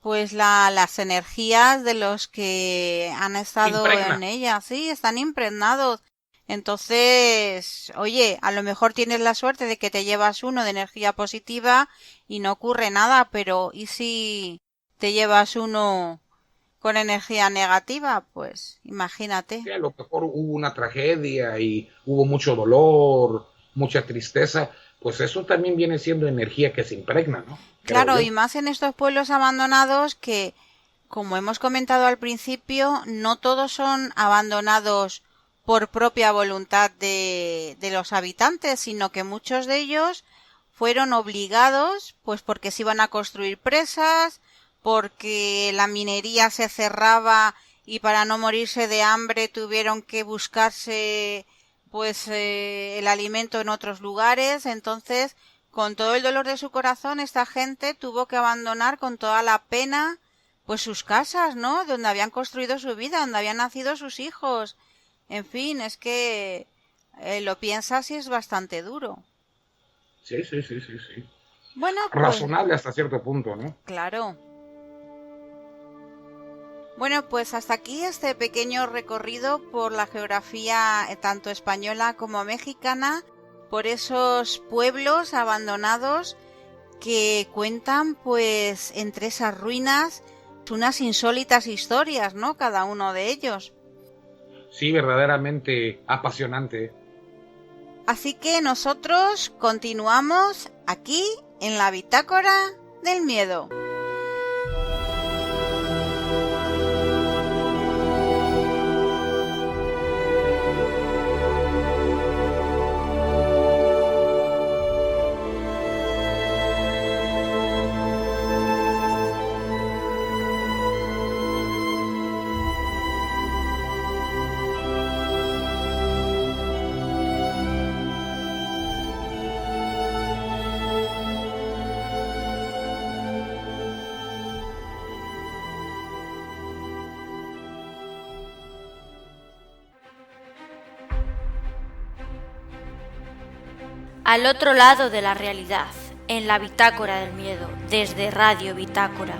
pues las energías de los que han estado en ellas, sí, están impregnados. Entonces, oye, a lo mejor tienes la suerte de que te llevas uno de energía positiva y no ocurre nada, pero ¿y si te llevas uno con energía negativa? Pues imagínate. Sí, a lo mejor hubo una tragedia y hubo mucho dolor, mucha tristeza, pues eso también viene siendo energía que se impregna, ¿no? Claro, y más en estos pueblos abandonados que, como hemos comentado al principio, no todos son abandonados por propia voluntad de los habitantes, sino que muchos de ellos fueron obligados, pues porque se iban a construir presas, porque la minería se cerraba y para no morirse de hambre tuvieron que buscarse pues el alimento en otros lugares. Entonces, con todo el dolor de su corazón, esta gente tuvo que abandonar con toda la pena pues sus casas, ¿no? Donde habían construido su vida, donde habían nacido sus hijos. En fin, es que lo piensas y es bastante duro. Sí. Bueno, pues, razonable hasta cierto punto, ¿no? Claro. Bueno, pues hasta aquí este pequeño recorrido por la geografía tanto española como mexicana, por esos pueblos abandonados que cuentan pues entre esas ruinas unas insólitas historias, ¿no? Cada uno de ellos. Sí, verdaderamente apasionante. Así que nosotros continuamos aquí en la Bitácora del Miedo. Al otro lado de la realidad, en la Bitácora del Miedo, desde Radio Bitácora.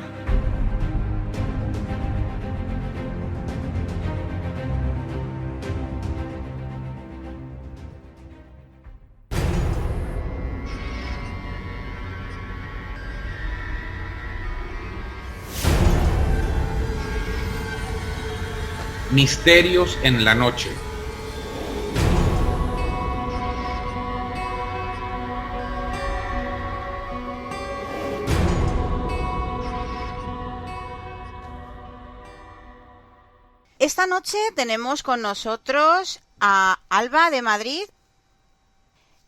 Misterios en la noche. Esta noche tenemos con nosotros a Alba de Madrid,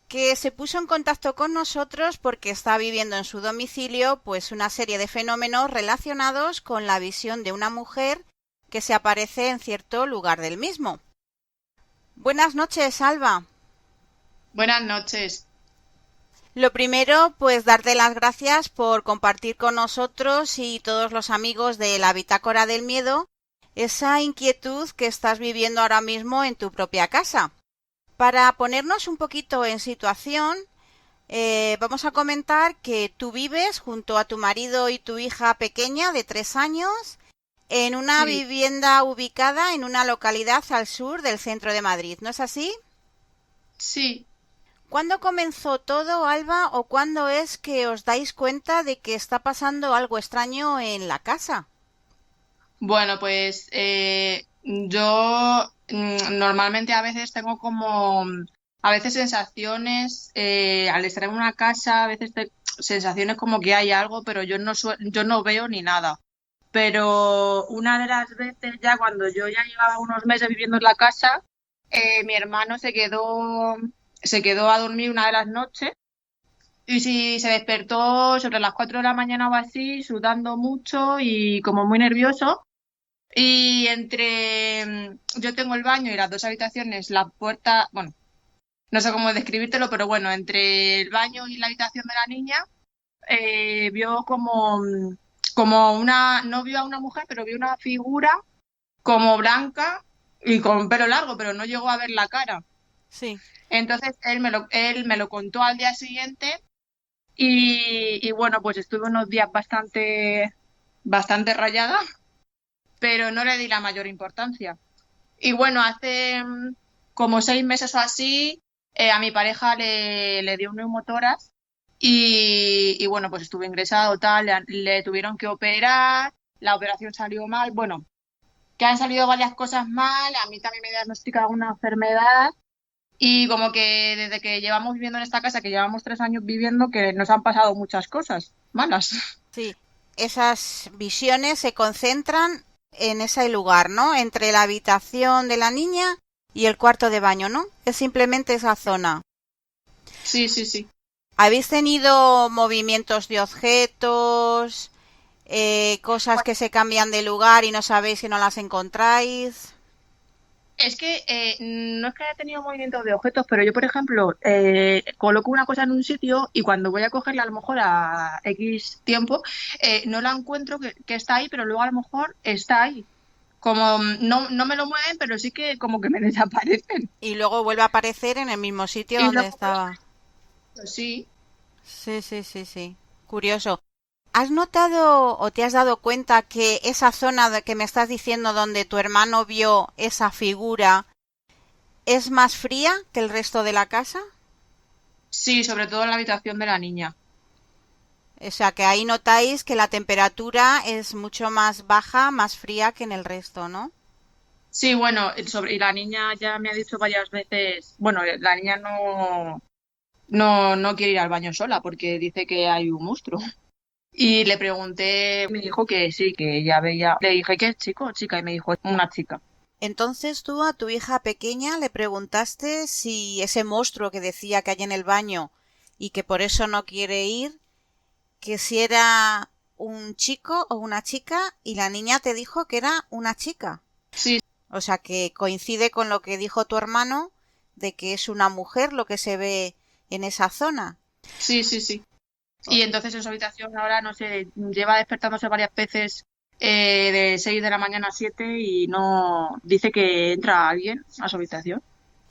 que se puso en contacto con nosotros porque está viviendo en su domicilio pues una serie de fenómenos relacionados con la visión de una mujer que se aparece en cierto lugar del mismo. Buenas noches, Alba. Buenas noches. Lo primero, pues darte las gracias por compartir con nosotros y todos los amigos de la Bitácora del Miedo esa inquietud que estás viviendo ahora mismo en tu propia casa. Para ponernos un poquito en situación, vamos a comentar que tú vives junto a tu marido y tu hija pequeña de 3 años en una vivienda ubicada en una localidad al sur del centro de Madrid, ¿no es así? Sí. ¿Cuándo comenzó todo, Alba, o cuándo es que os dais cuenta de que está pasando algo extraño en la casa? Bueno, pues yo normalmente a veces tengo como, a veces sensaciones, al estar en una casa, a veces sensaciones como que hay algo, pero yo no veo ni nada. Pero una de las veces ya cuando yo ya llevaba unos meses viviendo en la casa, mi hermano se quedó a dormir una de las noches y sí, se despertó sobre las 4 de la mañana o así, sudando mucho y como muy nervioso. Y yo tengo el baño y las dos habitaciones, la puerta, bueno, no sé cómo describírtelo, pero bueno, entre el baño y la habitación de la niña, vio no vio a una mujer, pero vio una figura como blanca y con pelo largo, pero no llegó a ver la cara. Sí. Entonces él me lo contó al día siguiente y bueno, pues estuve unos días bastante rayada, pero no le di la mayor importancia. Y bueno, hace como 6 meses o así, a mi pareja le dio un neumotórax y bueno, pues estuve ingresado, tal, le tuvieron que operar, la operación salió mal, bueno, que han salido varias cosas mal, a mí también me diagnosticaron una enfermedad y como que desde que llevamos viviendo en esta casa, que llevamos 3 años viviendo, que nos han pasado muchas cosas malas. Sí, esas visiones se concentran en ese lugar, ¿no? Entre la habitación de la niña y el cuarto de baño, ¿no? Es simplemente esa zona. Sí, sí, sí. ¿Habéis tenido movimientos de objetos, cosas que se cambian de lugar y no sabéis si no las encontráis? Es que no es que haya tenido movimientos de objetos, pero yo, por ejemplo, coloco una cosa en un sitio y cuando voy a cogerla a lo mejor a X tiempo, no la encuentro que está ahí, pero luego a lo mejor está ahí. Como no me lo mueven, pero sí que como que me desaparecen. Y luego vuelve a aparecer en el mismo sitio Y donde luego, estaba. pues sí. Sí. Curioso. ¿Has notado o te has dado cuenta que esa zona que me estás diciendo donde tu hermano vio esa figura es más fría que el resto de la casa? Sí, sobre todo en la habitación de la niña. O sea que ahí notáis que la temperatura es mucho más baja, más fría que en el resto, ¿no? Sí, bueno, y la niña ya me ha dicho varias veces, bueno, la niña no quiere ir al baño sola porque dice que hay un monstruo. Y le pregunté, me dijo que sí, que ella veía. Le dije, ¿qué es chico o chica? Y me dijo, una chica. Entonces tú a tu hija pequeña le preguntaste si ese monstruo que decía que hay en el baño y que por eso no quiere ir, que si era un chico o una chica, y la niña te dijo que era una chica. Sí, O sea que coincide con lo que dijo tu hermano de que es una mujer lo que se ve en esa zona. sí, sí, sí. Y entonces en su habitación ahora, no sé, lleva despertándose varias veces de 6 de la mañana a 7 y no dice que entra alguien a su habitación.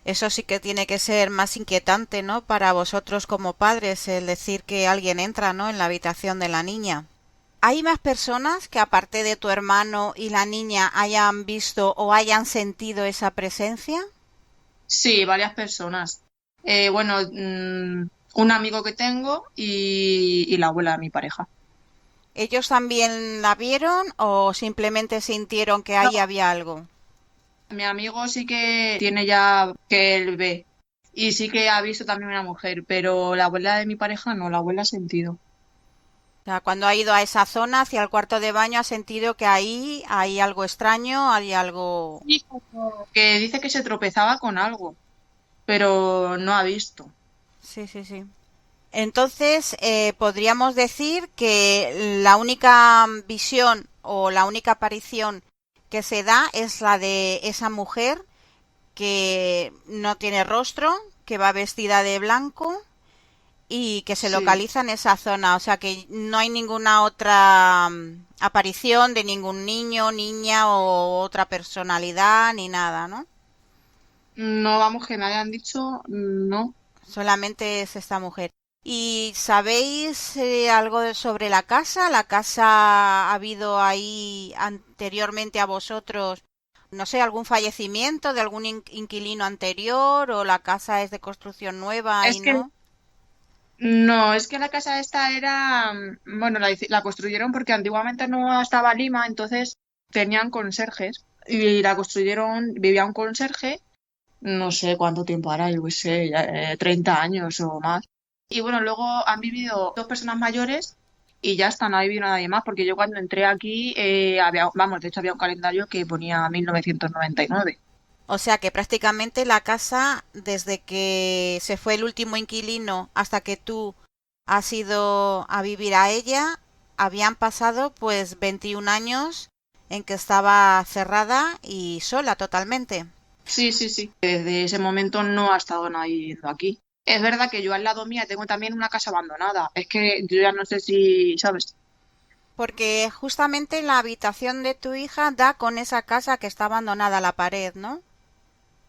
Eso sí que tiene que ser más inquietante, ¿no? Para vosotros como padres, el decir que alguien entra, ¿no? En la habitación de la niña. ¿Hay más personas que aparte de tu hermano y la niña hayan visto o hayan sentido esa presencia? Sí, varias personas. Bueno, un amigo que tengo y la abuela de mi pareja. ¿Ellos también la vieron o simplemente sintieron que No, ahí había algo? mi amigo sí que tiene ya que él ve y sí que ha visto también una mujer, pero la abuela de mi pareja no, la abuela ha sentido. O sea, cuando ha ido a esa zona, hacia el cuarto de baño, ha sentido que ahí hay algo extraño, hay algo... Sí, como que dice que se tropezaba con algo, pero no ha visto. Sí, sí, sí. Entonces, podríamos decir que la única visión o la única aparición que se da es la de esa mujer que no tiene rostro, que va vestida de blanco y que se Sí. localiza en esa zona. O sea que no hay ninguna otra aparición de ningún niño, niña o otra personalidad ni nada, ¿no? No, vamos, que me hayan dicho, no. Solamente es esta mujer. ¿Y sabéis algo sobre la casa? ¿La casa ha habido ahí anteriormente a vosotros, no sé, algún fallecimiento de algún inquilino anterior o la casa es de construcción nueva y Es que no? no, es que la casa esta era, bueno, la construyeron porque antiguamente no estaba Lima, entonces tenían conserjes y la construyeron, vivía un conserje, no sé cuánto tiempo hará, yo qué sé, 30 años o más. Y bueno, luego han vivido dos personas mayores y ya está, no ha vivido nadie más, porque yo cuando entré aquí, vamos, de hecho había un calendario que ponía 1999. O sea que prácticamente la casa, desde que se fue el último inquilino hasta que tú has ido a vivir a ella, habían pasado pues 21 años en que estaba cerrada y sola totalmente. Sí, sí, sí. Desde ese momento no ha estado nadie viviendo aquí. Es verdad que yo al lado mía tengo también una casa abandonada. Es que yo ya no sé si, ¿sabes? Porque justamente la habitación de tu hija da con esa casa que está abandonada a la pared, ¿no?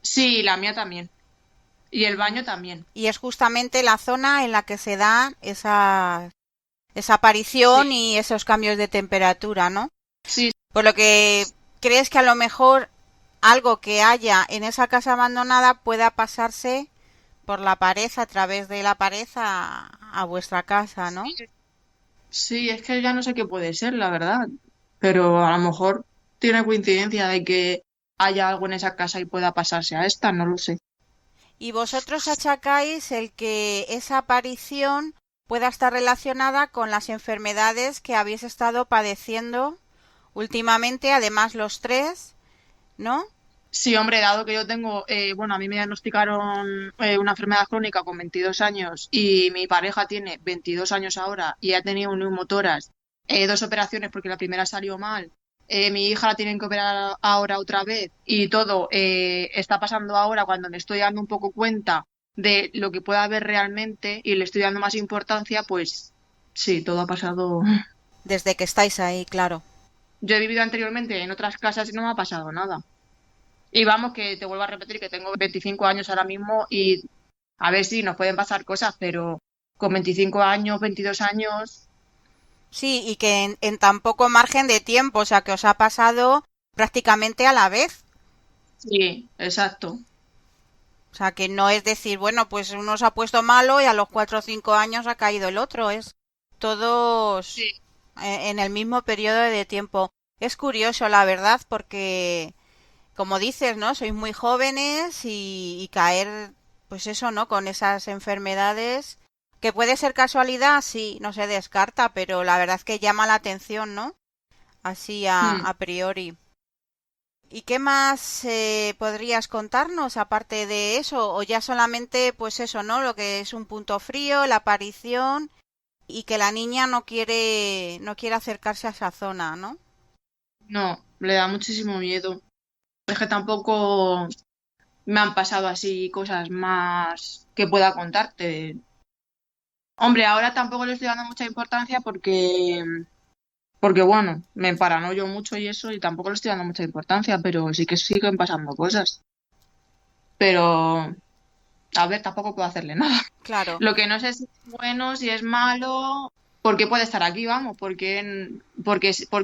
Sí, la mía también. Y el baño también. Y es justamente la zona en la que se da esa aparición Sí, y esos cambios de temperatura, ¿no? sí, Por lo que crees que a lo mejor algo que haya en esa casa abandonada pueda pasarse por la pared, a través de la pared a vuestra casa, ¿no? sí. Sí, es que ya no sé qué puede ser, la verdad. Pero a lo mejor tiene coincidencia de que haya algo en esa casa y pueda pasarse a esta, no lo sé. Y vosotros achacáis el que esa aparición pueda estar relacionada con las enfermedades que habéis estado padeciendo últimamente, además los tres, ¿no? Sí, hombre, dado que yo tengo, bueno, a mí me diagnosticaron una enfermedad crónica con 22 años y mi pareja tiene 22 años ahora y ha tenido un neumotórax, dos operaciones porque la primera salió mal, mi hija la tienen que operar ahora otra vez y todo está pasando ahora cuando me estoy dando un poco cuenta de lo que pueda haber realmente y le estoy dando más importancia, pues sí, todo ha pasado. Desde que estáis ahí, claro. Yo he vivido anteriormente en otras casas y no me ha pasado nada. Y vamos, que te vuelvo a repetir que tengo 25 años ahora mismo y a ver si nos pueden pasar cosas, pero con 25 años, 22 años, Sí, y que en tan poco margen de tiempo, o sea, que os ha pasado prácticamente a la vez. sí, exacto. O sea, que no es decir, bueno, pues uno se ha puesto malo y a los 4 o 5 años ha caído el otro. Es todos Sí. en el mismo periodo de tiempo. Es curioso, la verdad, porque, como dices, ¿no? Sois muy jóvenes y caer, pues eso, ¿no? Con esas enfermedades, que puede ser casualidad, sí, no se descarta, pero la verdad es que llama la atención, ¿no? Así Mm. a priori. ¿Y qué más podrías contarnos aparte de eso? O ya solamente, pues eso, ¿no? Lo que es un punto frío, la aparición y que la niña no quiere acercarse a esa zona, ¿no? No, le da muchísimo miedo. Es que tampoco me han pasado así cosas más que pueda contarte. Hombre, ahora tampoco le estoy dando mucha importancia porque bueno, me paranoio mucho y eso, y tampoco le estoy dando mucha importancia, pero sí que siguen pasando cosas. Pero, a ver, tampoco puedo hacerle nada. Claro, Lo que no sé si es bueno, si es malo, porque puede estar aquí, vamos, porque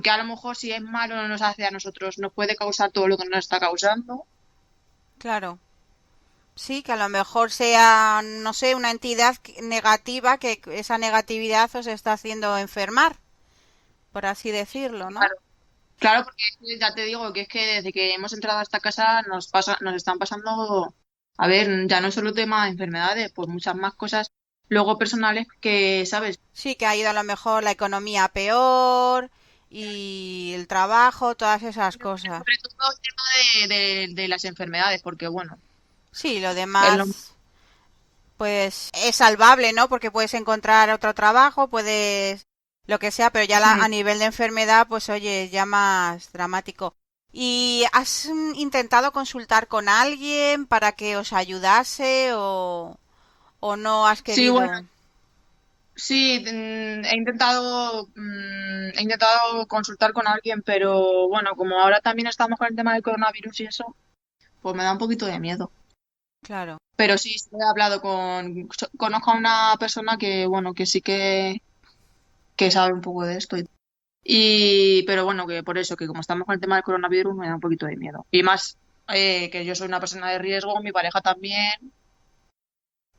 a lo mejor si es malo no nos hace a nosotros, nos puede causar todo lo que nos está causando. claro. Sí, que a lo mejor sea, no sé, una entidad negativa que esa negatividad os está haciendo enfermar, por así decirlo, ¿no? Claro, claro, porque es que ya te digo que es que desde que hemos entrado a esta casa nos están pasando, a ver, ya no es solo tema de enfermedades, pues muchas más cosas luego personales que, ¿sabes? Sí, que ha ido a lo mejor la economía peor y el trabajo, todas esas cosas. Sobre todo el tema de las enfermedades, porque bueno, Sí, lo es lo... demás, pues es salvable, ¿no? Porque puedes encontrar otro trabajo, puedes lo que sea, pero ya a nivel de enfermedad, pues oye, es ya más dramático. ¿Y has intentado consultar con alguien para que os ayudase o no has Sí, bueno, querido? sí, he intentado consultar con alguien, pero bueno, como ahora también estamos con el tema del coronavirus y eso, pues me da un poquito de miedo. Claro. Pero sí, sí he hablado conozco a una persona que, bueno, que sí que sabe un poco de esto. Pero bueno, que por eso, que como estamos con el tema del coronavirus, me da un poquito de miedo. Y más que yo soy una persona de riesgo, mi pareja también.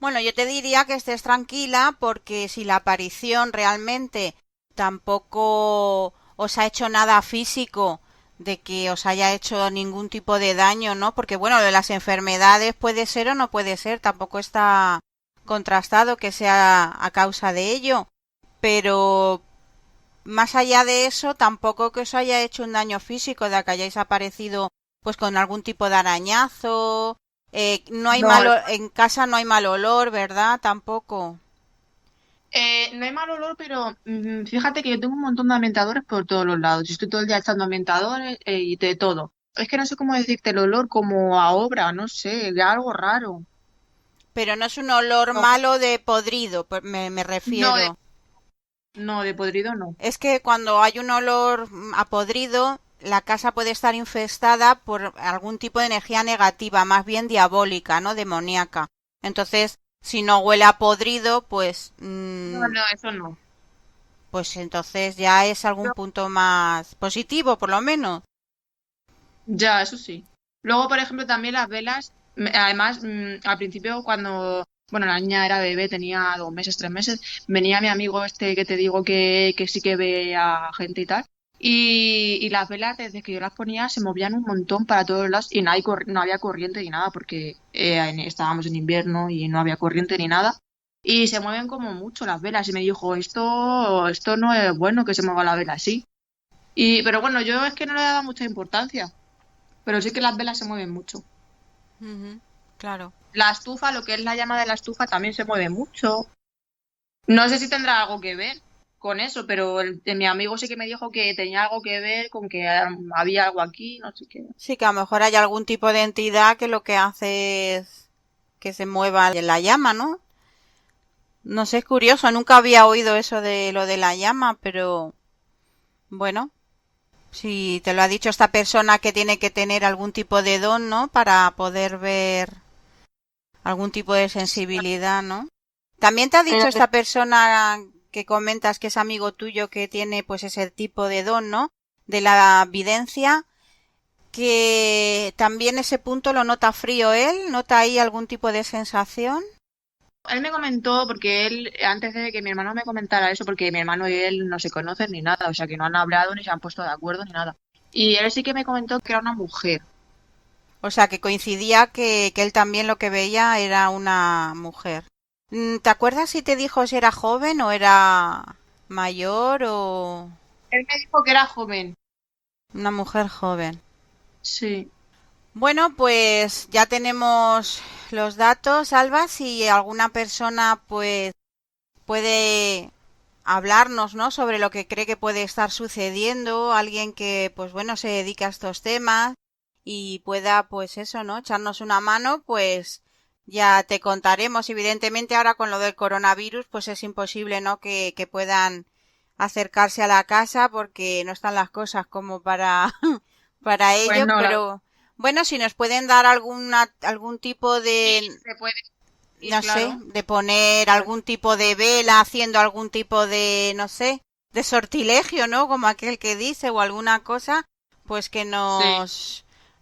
Bueno, yo te diría que estés tranquila porque si la aparición realmente tampoco os ha hecho nada físico de que os haya hecho ningún tipo de daño, ¿no? Porque bueno, lo de las enfermedades puede ser o no puede ser, tampoco está contrastado que sea a causa de ello, pero más allá de eso, tampoco que os haya hecho un daño físico, de que hayáis aparecido pues con algún tipo de arañazo. No hay No, en casa no hay mal olor, ¿verdad? Tampoco. no hay mal olor, pero fíjate que yo tengo un montón de ambientadores por todos los lados. Yo estoy todo el día echando ambientadores y de todo. Es que no sé cómo decirte el olor como a obra, no sé, de algo raro. Pero no es un olor No, malo de podrido, me no, refiero. no, de podrido no. Es que cuando hay un olor a podrido, la casa puede estar infestada por algún tipo de energía negativa, más bien diabólica, ¿no? Demoníaca. Entonces, si no huele a podrido, pues, No, no, eso no. pues entonces ya es algún punto más positivo, por lo menos. Ya, eso sí. Luego, por ejemplo, también las velas, además, al principio cuando, bueno, la niña era bebé, tenía 2 meses, 3 meses, venía mi amigo este que te digo que sí que ve a gente y tal, y las velas desde que yo las ponía se movían un montón para todos lados y no había corriente ni nada porque estábamos en invierno y no había corriente ni nada. Y se mueven como mucho las velas y me dijo, esto no es bueno que se mueva la vela así. Pero bueno, yo es que no le daba mucha importancia. Pero sí que las velas se mueven mucho. Ujú, claro. La estufa, lo que es la llama de la estufa, también se mueve mucho. No sé si tendrá algo que ver con eso, pero mi amigo sí que me dijo que tenía algo que ver con que había algo aquí, no sé qué. Sí, que a lo mejor hay algún tipo de entidad que lo que hace es que se mueva la llama, ¿no? No sé, es curioso, nunca había oído eso de lo de la llama, pero bueno, si te lo ha dicho esta persona que tiene que tener algún tipo de don, ¿no? Para poder ver algún tipo de sensibilidad, ¿no? También te ha dicho esta persona que comentas que es amigo tuyo que tiene pues ese tipo de don, ¿no? De la videncia, que también ese punto lo nota frío él, ¿nota ahí algún tipo de sensación? Él me comentó, porque él, antes de que mi hermano me comentara eso, porque mi hermano y él no se conocen ni nada, o sea que no han hablado ni se han puesto de acuerdo ni nada. Y él sí que me comentó que era una mujer. O sea, que coincidía que él también lo que veía era una mujer. ¿Te acuerdas si te dijo si era joven o era mayor o Él me dijo que era joven. una mujer joven? Sí. Bueno, pues ya tenemos los datos, Alba. Si alguna persona pues puede hablarnos, ¿no? Sobre lo que cree que puede estar sucediendo, alguien que pues bueno se dedica a estos temas y pueda pues eso, ¿no? Echarnos una mano, pues ya te contaremos. Evidentemente ahora con lo del coronavirus pues es imposible, ¿no? Que puedan acercarse a la casa porque no están las cosas como para para Pues ello, no, pero bueno, si nos pueden dar algún tipo sí, de, se puede ir, no sé, claro. de poner algún tipo de vela, haciendo algún tipo de, no sé, de sortilegio, ¿no? Como aquel que dice, o alguna cosa, pues que Sí.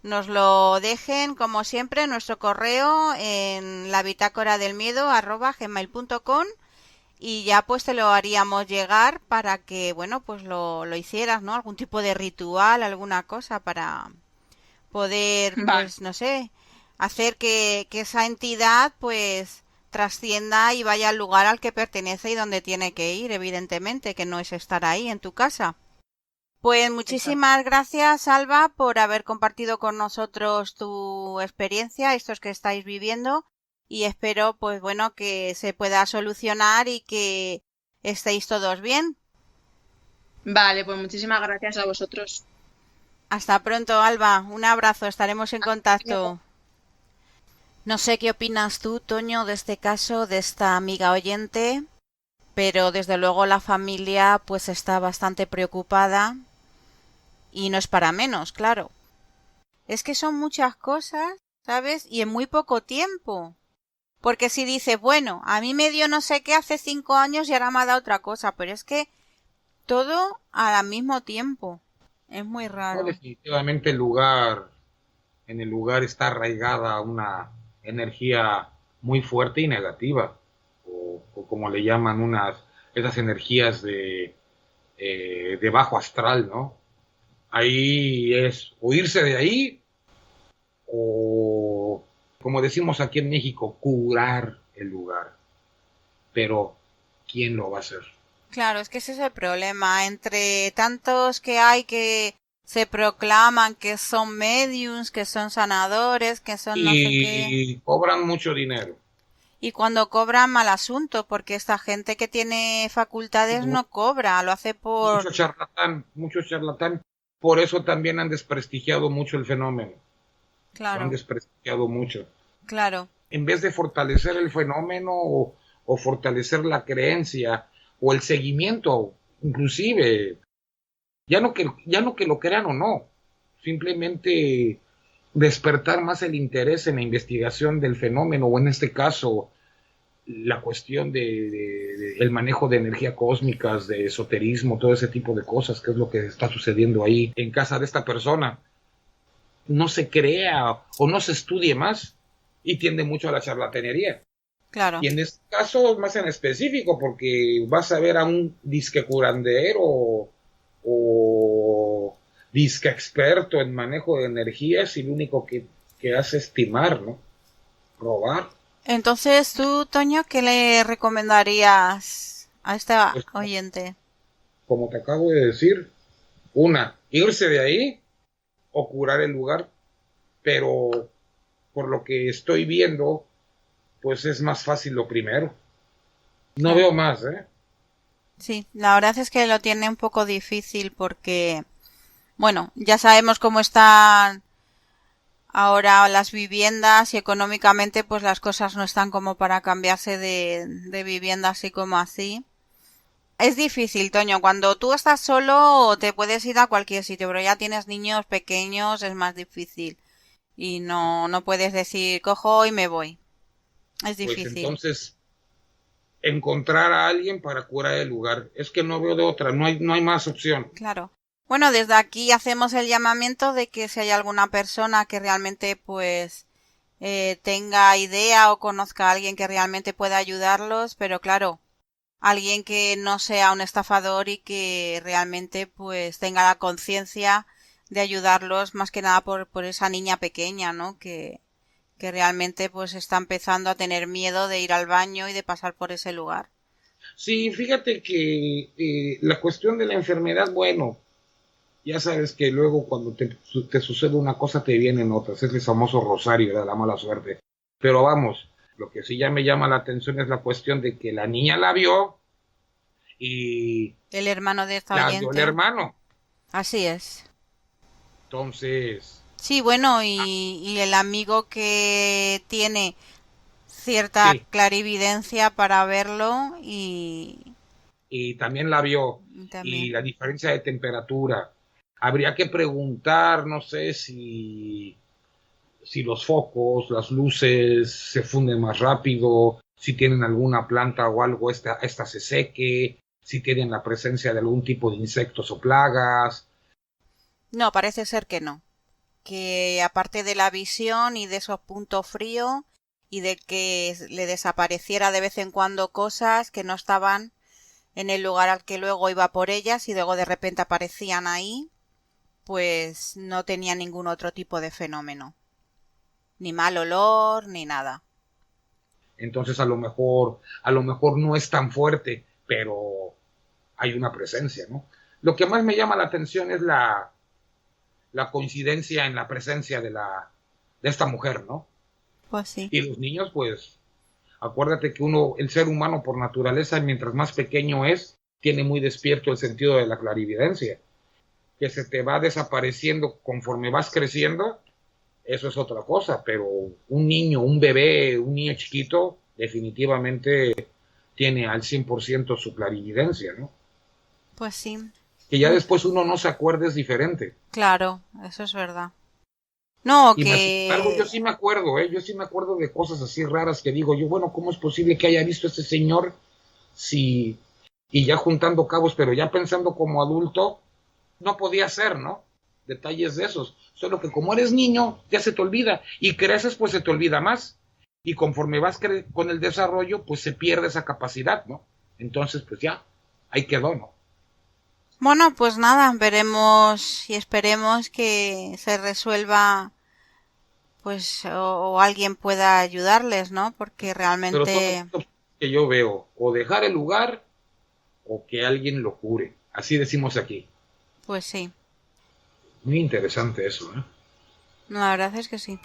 nos lo dejen, como siempre, en nuestro correo en la bitácora del miedo @gmail.com y ya pues te lo haríamos llegar para que, bueno, pues lo hicieras, ¿no? Algún tipo de ritual, alguna cosa para poder, Vale, pues, no sé, hacer que esa entidad, pues, trascienda y vaya al lugar al que pertenece y donde tiene que ir, evidentemente, que no es estar ahí en tu casa. Pues exacto. muchísimas gracias, Alba, por haber compartido con nosotros tu experiencia, estos que estáis viviendo, y espero, pues bueno, que se pueda solucionar y que estéis todos bien. Vale, pues muchísimas gracias a vosotros. Hasta pronto, Alba. Un abrazo, estaremos en Hasta luego. contacto. No sé qué opinas tú, Toño, de este caso, de esta amiga oyente, pero desde luego la familia pues está bastante preocupada y no es para menos, claro. Es que son muchas cosas, ¿sabes? Y en muy poco tiempo. Porque si dices, bueno, a mí me dio no sé qué hace 5 años y ahora me ha dado otra cosa, pero es que todo al mismo tiempo. Es muy No, raro. definitivamente en el lugar está arraigada una energía muy fuerte y negativa, o como le llaman esas energías de bajo astral, ¿no? Ahí es o irse de ahí o, como decimos aquí en México, curar el lugar. Pero, ¿quién lo va a hacer? Claro, es que ese es el problema. Entre tantos que hay que se proclaman que son mediums, que son sanadores, que son no sé qué. Y cobran mucho dinero. Y cuando cobran mal asunto, porque esta gente que tiene facultades no cobra, lo hace por... Mucho charlatán. Por eso también han desprestigiado mucho el fenómeno. Lo han Claro, desprestigiado mucho. claro, En vez de fortalecer el fenómeno o fortalecer la creencia o el seguimiento, inclusive, ya no que lo crean o no, simplemente despertar más el interés en la investigación del fenómeno o en este caso la cuestión el manejo de energía cósmicas, de esoterismo, todo ese tipo de cosas, que es lo que está sucediendo ahí en casa de esta persona, no se crea o no se estudie más y tiende mucho a la charlatanería. claro. Y en este caso, más en específico, porque vas a ver a un disque curandero o disque experto en manejo de energías y lo único que hace es timar, ¿no? Robar. Entonces tú, Toño, ¿qué le recomendarías a esta Pues oyente? como te acabo de decir, irse de ahí o curar el lugar, pero por lo que estoy viendo, pues es más fácil lo primero. No Claro. veo más, ¿eh? Sí, la verdad es que lo tiene un poco difícil porque, bueno, ya sabemos cómo están ahora las viviendas y económicamente pues las cosas no están como para cambiarse de vivienda así como así. Es difícil, Toño, cuando tú estás solo te puedes ir a cualquier sitio, pero ya tienes niños pequeños, es más difícil. Y no puedes decir, cojo y me voy. Es Pues difícil, entonces encontrar a alguien para curar el lugar. Es que no veo de otra, no hay más opción. claro. Bueno, desde aquí hacemos el llamamiento de que si hay alguna persona que realmente pues tenga idea o conozca a alguien que realmente pueda ayudarlos, pero claro, alguien que no sea un estafador y que realmente pues tenga la conciencia de ayudarlos más que nada por esa niña pequeña, ¿no? Que realmente pues está empezando a tener miedo de ir al baño y de pasar por ese lugar. Sí, fíjate que la cuestión de la enfermedad, bueno, ya sabes que luego cuando te sucede una cosa te vienen otras, es el famoso rosario de la mala suerte. Pero vamos, lo que sí ya me llama la atención es la cuestión de que la niña la vio y El hermano de esta la vio el oyente. hermano. Así es. Entonces, Sí, bueno, y el amigo que tiene cierta sí, clarividencia para verlo y también la vio y y también. la diferencia de temperatura. Habría que preguntar, no sé si los focos, las luces se funden más rápido, si tienen alguna planta o algo, esta se seque, si tienen la presencia de algún tipo de insectos o plagas. No, parece ser que no. Que aparte de la visión y de esos puntos fríos y de que le desapareciera de vez en cuando cosas que no estaban en el lugar al que luego iba por ellas y luego de repente aparecían ahí, pues no tenía ningún otro tipo de fenómeno. Ni mal olor, ni nada. Entonces a lo mejor no es tan fuerte, pero hay una presencia, ¿no? Lo que más me llama la atención es la coincidencia en la presencia de esta mujer, ¿no? Pues sí. Y los niños, pues, acuérdate que el ser humano por naturaleza, mientras más pequeño es, tiene muy despierto el sentido de la clarividencia. Que se te va desapareciendo conforme vas creciendo, eso es otra cosa, pero un niño, un bebé, un niño chiquito, definitivamente tiene al 100% su clarividencia, ¿no? Pues sí. Que ya después uno no se acuerde es diferente. Claro, eso es verdad. No, Y más sin embargo, yo que... sí me acuerdo, yo sí me acuerdo de cosas así raras que digo yo, bueno, ¿cómo es posible que haya visto a este señor si... Y ya juntando cabos, pero ya pensando como adulto, no podía ser, ¿no? Detalles de esos. Solo que como eres niño, ya se te olvida. Y creces, pues se te olvida más. Y conforme vas con el desarrollo, pues se pierde esa capacidad, ¿no? Entonces, pues ya, ahí quedó, ¿no? Bueno, pues nada, veremos y esperemos que se resuelva, pues, o alguien pueda ayudarles, ¿no? Porque Pero son las realmente, opciones que yo veo. O dejar el lugar o que alguien lo cure. Así decimos aquí. pues sí. Muy interesante eso, ¿eh? No, la verdad es que sí.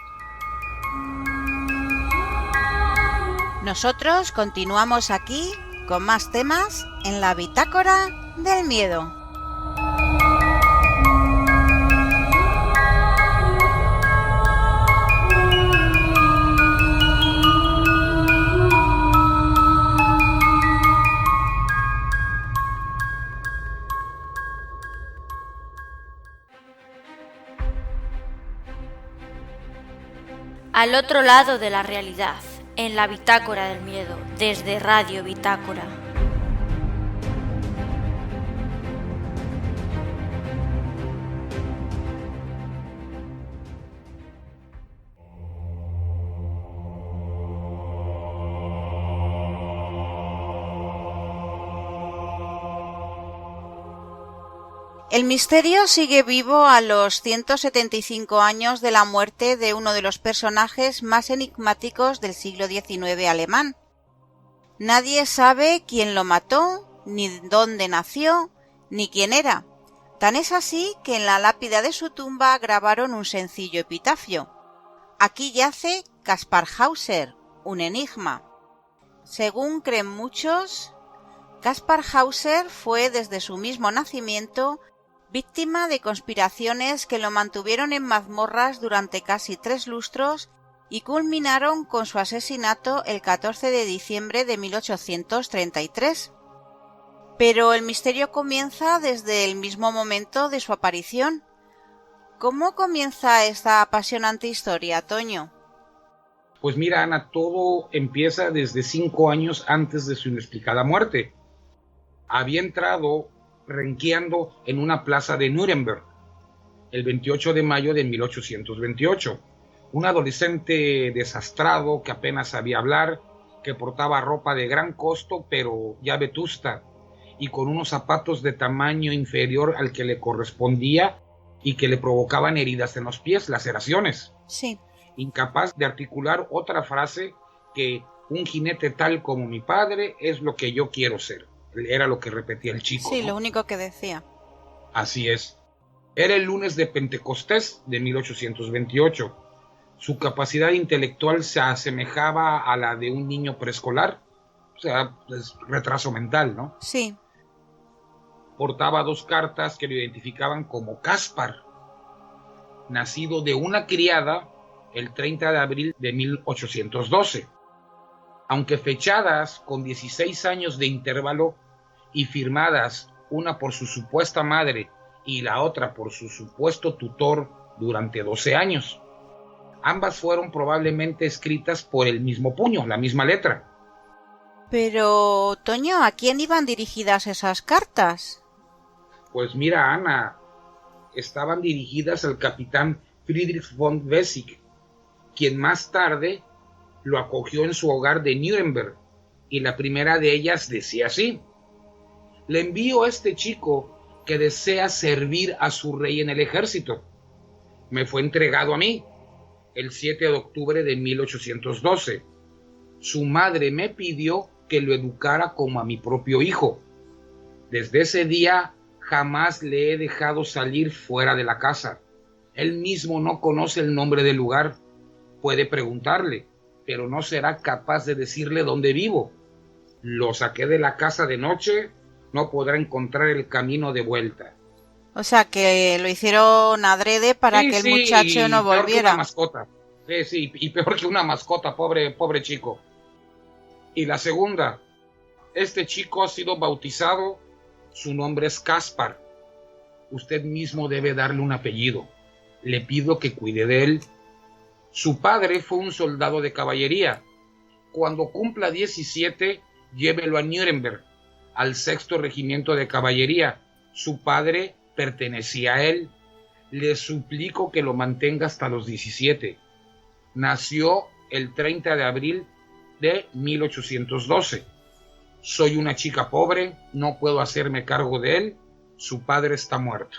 Nosotros continuamos aquí con más temas en la bitácora del miedo. Al otro lado de la realidad, en la bitácora del miedo, desde Radio Bitácora. El misterio sigue vivo a los 175 años de la muerte de uno de los personajes más enigmáticos del siglo XIX alemán. Nadie sabe quién lo mató, ni dónde nació, ni quién era. Tan es así que en la lápida de su tumba grabaron un sencillo epitafio. Aquí yace Kaspar Hauser, un enigma. Según creen muchos, Kaspar Hauser fue desde su mismo nacimiento víctima de conspiraciones que lo mantuvieron en mazmorras durante casi 3 lustros y culminaron con su asesinato el 14 de diciembre de 1833. Pero el misterio comienza desde el mismo momento de su aparición. ¿Cómo comienza esta apasionante historia, Toño? Pues mira, Ana, todo empieza desde 5 años antes de su inexplicada muerte. Había entrado renqueando en una plaza de Nuremberg el 28 de mayo de 1828, Un adolescente desastrado que apenas sabía hablar, que portaba ropa de gran costo pero ya vetusta, y con unos zapatos de tamaño inferior al que le correspondía y que le provocaban heridas en los pies, laceraciones. Sí. Incapaz de articular otra frase que un jinete tal como mi padre es lo que yo quiero ser. Era lo que repetía el chico. Sí, ¿no? lo único que decía. Así es. Era el lunes de Pentecostés de 1828. Su capacidad intelectual se asemejaba a la de un niño preescolar. O sea, es retraso mental, ¿no? Sí. Portaba 2 cartas que lo identificaban como Caspar, nacido de una criada el 30 de abril de 1812. Aunque fechadas con 16 años de intervalo y firmadas una por su supuesta madre y la otra por su supuesto tutor durante 12 años. Ambas fueron probablemente escritas por el mismo puño, la misma letra. Pero, Toño, ¿a quién iban dirigidas esas cartas? Pues mira, Ana, estaban dirigidas al capitán Friedrich von Wessig, quien más tarde lo acogió en su hogar de Nuremberg, y la primera de ellas decía así: le envío a este chico que desea servir a su rey en el ejército. Me fue entregado a mí el 7 de octubre de 1812. Su madre me pidió que lo educara como a mi propio hijo. Desde ese día jamás le he dejado salir fuera de la casa. Él mismo no conoce el nombre del lugar. Puede preguntarle, pero no será capaz de decirle dónde vivo. Lo saqué de la casa de noche, no podrá encontrar el camino de vuelta. O sea, que lo hicieron adrede para que el muchacho no volviera. Peor que una mascota. Sí, y peor que una mascota, pobre chico. Y la segunda, este chico ha sido bautizado, su nombre es Caspar. Usted mismo debe darle un apellido. Le pido que cuide de él. Su padre fue un soldado de caballería. Cuando cumpla 17, llévelo a Nuremberg, al 6º regimiento de caballería. Su padre pertenecía a él. Le suplico que lo mantenga hasta los 17. Nació el 30 de abril de 1812. Soy una chica pobre, no puedo hacerme cargo de él. Su padre está muerto.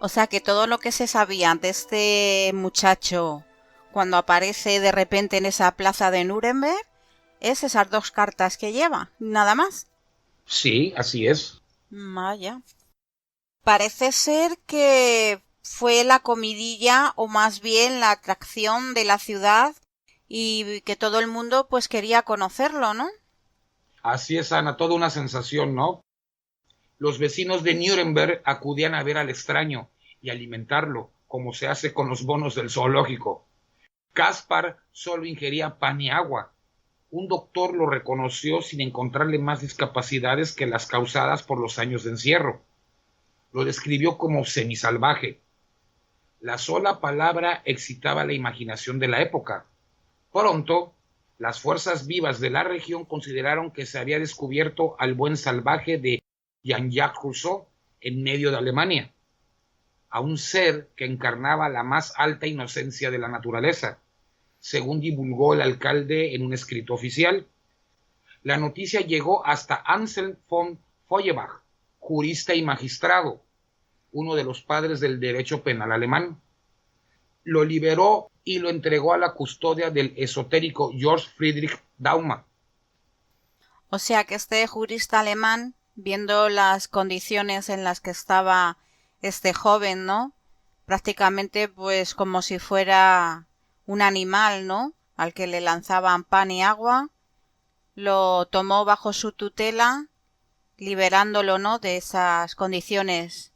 O sea que todo lo que se sabía de este muchacho cuando aparece de repente en esa plaza de Nuremberg es esas 2 cartas que lleva, nada más. Sí, así es. Vaya. Parece ser que fue la comidilla o más bien la atracción de la ciudad y que todo el mundo pues quería conocerlo, ¿no? Así es, Ana, toda una sensación, ¿no? Los vecinos de Nuremberg acudían a ver al extraño y alimentarlo, como se hace con los bonos del zoológico. Caspar solo ingería pan y agua. Un doctor lo reconoció sin encontrarle más discapacidades que las causadas por los años de encierro. Lo describió como semisalvaje. La sola palabra excitaba la imaginación de la época. Pronto, las fuerzas vivas de la región consideraron que se había descubierto al buen salvaje de Jean-Jacques Rousseau en medio de Alemania, a un ser que encarnaba la más alta inocencia de la naturaleza, según divulgó el alcalde en un escrito oficial. La noticia llegó hasta Anselm von Feuerbach, jurista y magistrado, uno de los padres del derecho penal alemán. Lo liberó y lo entregó a la custodia del esotérico Georg Friedrich Daumer. O sea que este jurista alemán, viendo las condiciones en las que estaba este joven, ¿no? Prácticamente pues como si fuera un animal, ¿no? Al que le lanzaban pan y agua, lo tomó bajo su tutela, liberándolo, ¿no? De esas condiciones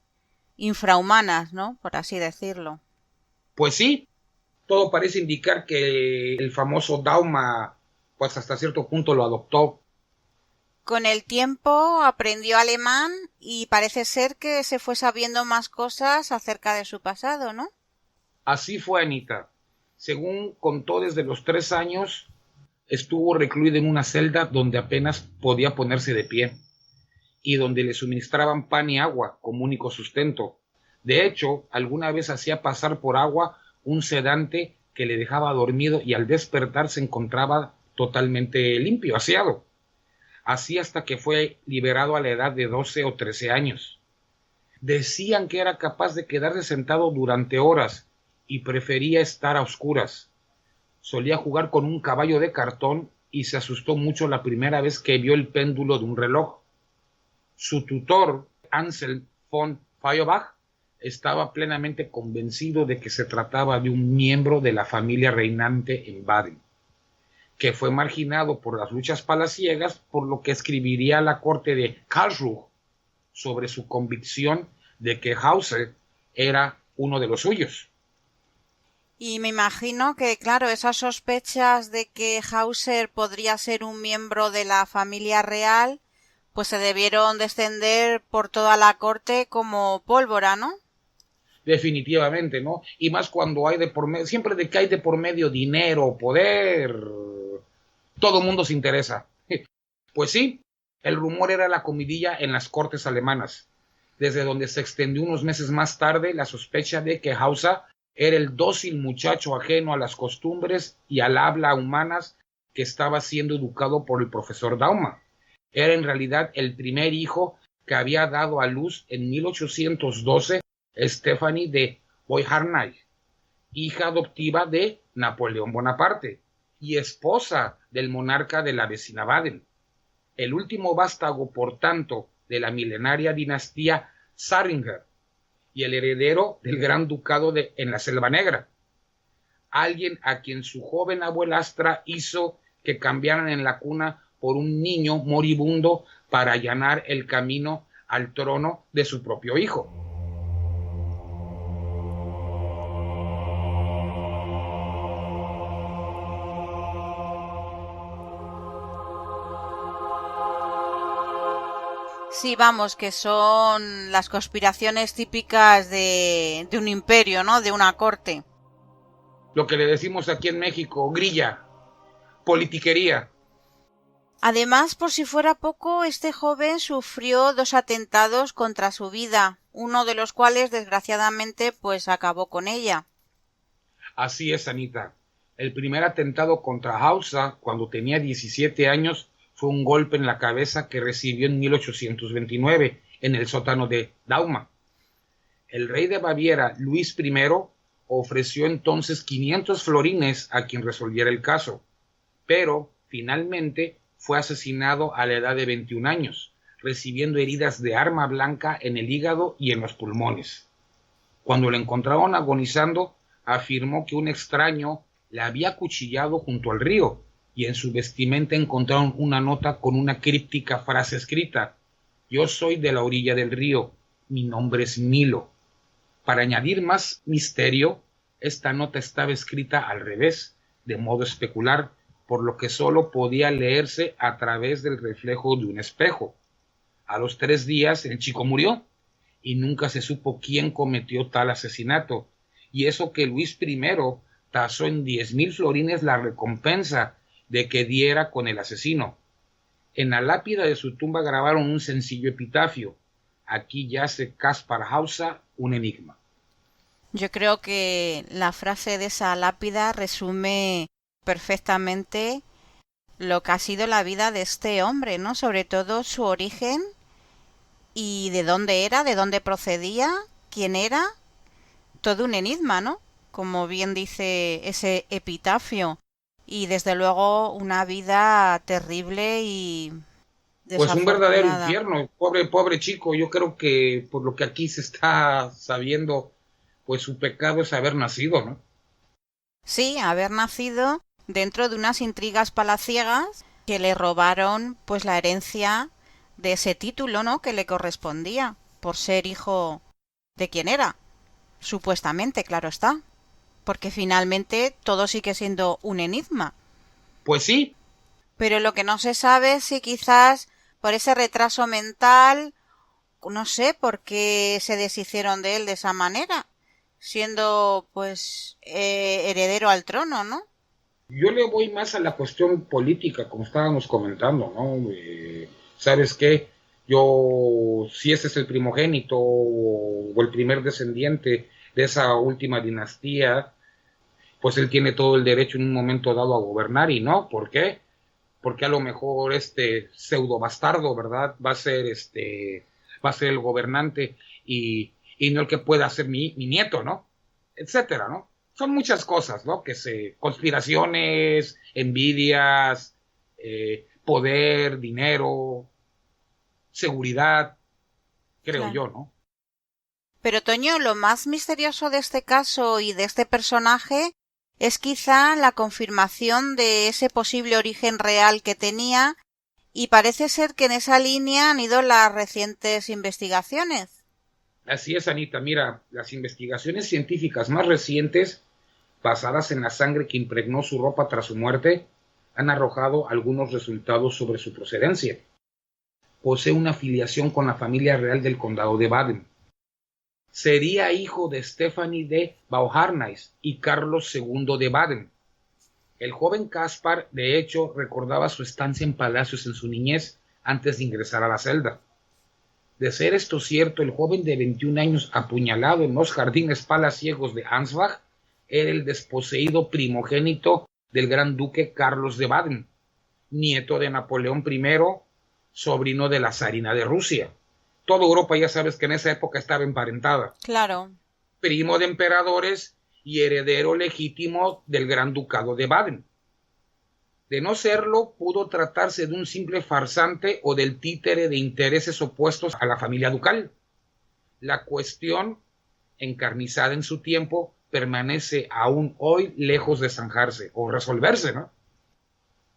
infrahumanas, ¿no? Por así decirlo. Pues sí, todo parece indicar que el famoso Daumer, pues hasta cierto punto lo adoptó. Con el tiempo aprendió alemán y parece ser que se fue sabiendo más cosas acerca de su pasado, ¿no? Así fue, Anita. Según contó, desde los 3 años estuvo recluido en una celda donde apenas podía ponerse de pie y donde le suministraban pan y agua como único sustento. De hecho, alguna vez hacía pasar por agua un sedante que le dejaba dormido y al despertar se encontraba totalmente limpio, aseado. Así hasta que fue liberado a la edad de 12 o 13 años. Decían que era capaz de quedarse sentado durante horas y prefería estar a oscuras. Solía jugar con un caballo de cartón y se asustó mucho la primera vez que vio el péndulo de un reloj. Su tutor, Anselm von Feuerbach, estaba plenamente convencido de que se trataba de un miembro de la familia reinante en Baden, que fue marginado por las luchas palaciegas, por lo que escribiría a la corte de Karlsruhe sobre su convicción de que Hauser era uno de los suyos. Y me imagino que, claro, esas sospechas de que Hauser podría ser un miembro de la familia real, pues se debieron de extender por toda la corte como pólvora, ¿no? Definitivamente, ¿no? Y más cuando hay de por medio, siempre de que hay de por medio dinero, poder, todo mundo se interesa. Pues sí, el rumor era la comidilla en las cortes alemanas, desde donde se extendió unos meses más tarde la sospecha de que Hauser era el dócil muchacho ajeno a las costumbres y al habla humanas que estaba siendo educado por el profesor Daumann. Era en realidad el primer hijo que había dado a luz en 1812 Stephanie de Beauharnais, hija adoptiva de Napoleón Bonaparte y esposa del monarca de la vecina Baden. El último vástago, por tanto, de la milenaria dinastía Zähringen y el heredero del gran ducado en la Selva Negra. Alguien a quien su joven abuelastra hizo que cambiaran en la cuna por un niño moribundo para allanar el camino al trono de su propio hijo. Sí, vamos, que son las conspiraciones típicas de un imperio, ¿no? De una corte. Lo que le decimos aquí en México, grilla, politiquería. Además, por si fuera poco, este joven sufrió 2 atentados contra su vida, uno de los cuales, desgraciadamente, pues acabó con ella. Así es, Anita. El primer atentado contra Hauser, cuando tenía 17 años, fue un golpe en la cabeza que recibió en 1829 en el sótano de Daumann. El rey de Baviera, Luis I, ofreció entonces 500 florines a quien resolviera el caso, pero finalmente fue asesinado a la edad de 21 años, recibiendo heridas de arma blanca en el hígado y en los pulmones. Cuando lo encontraron agonizando, afirmó que un extraño le había acuchillado junto al río, y en su vestimenta encontraron una nota con una críptica frase escrita: «Yo soy de la orilla del río, mi nombre es Milo». Para añadir más misterio, esta nota estaba escrita al revés, de modo especular, por lo que solo podía leerse a través del reflejo de un espejo. A los 3 días el chico murió, y nunca se supo quién cometió tal asesinato, y eso que Luis I tasó en 10,000 florines la recompensa de que diera con el asesino. En la lápida de su tumba grabaron un sencillo epitafio: «Aquí yace Kaspar Hauser, un enigma». Yo creo que la frase de esa lápida resume perfectamente lo que ha sido la vida de este hombre, ¿no? Sobre todo su origen y de dónde era, de dónde procedía, quién era. Todo un enigma, ¿no? Como bien dice ese epitafio. Y desde luego una vida terrible y Pues un verdadero desafortunada. infierno, pobre chico. Yo creo que por lo que aquí se está sabiendo, pues su pecado es haber nacido, ¿no? Sí, haber nacido dentro de unas intrigas palaciegas que le robaron pues la herencia de ese título, ¿no? Que le correspondía por ser hijo de quien era. Supuestamente, claro está. Porque finalmente todo sigue siendo un enigma. Pues sí. Pero lo que no se sabe es si quizás por ese retraso mental, no sé por qué se deshicieron de él de esa manera, siendo pues heredero al trono, ¿no? Yo le voy más a la cuestión política, como estábamos comentando, ¿no? ¿Sabes qué? Yo, si ese es el primogénito o el primer descendiente de esa última dinastía, pues él tiene todo el derecho en un momento dado a gobernar, y no, ¿por qué? Porque a lo mejor este pseudo bastardo, ¿verdad? Va a ser el gobernante y no el que pueda ser mi nieto, ¿no? Etcétera, ¿no? Son muchas cosas, ¿no? Conspiraciones, envidias, poder, dinero, seguridad, creo Claro. yo, ¿no? Pero Toño, lo más misterioso de este caso y de este personaje es quizá la confirmación de ese posible origen real que tenía, y parece ser que en esa línea han ido las recientes investigaciones. Así es, Anita. Mira, las investigaciones científicas más recientes, basadas en la sangre que impregnó su ropa tras su muerte, han arrojado algunos resultados sobre su procedencia. Posee una filiación con la familia real del condado de Baden. Sería hijo de Stephanie de Beauharnais y Carlos II de Baden. El joven Caspar, de hecho, recordaba su estancia en palacios en su niñez antes de ingresar a la celda. De ser esto cierto, el joven de 21 años apuñalado en los jardines palaciegos de Ansbach era el desposeído primogénito del gran duque Carlos de Baden, nieto de Napoleón I, sobrino de la zarina de Rusia. Toda Europa ya sabes que en esa época estaba emparentada. Claro. Primo de emperadores y heredero legítimo del gran ducado de Baden. De no serlo, pudo tratarse de un simple farsante o del títere de intereses opuestos a la familia ducal. La cuestión, encarnizada en su tiempo, permanece aún hoy lejos de zanjarse o resolverse, ¿no?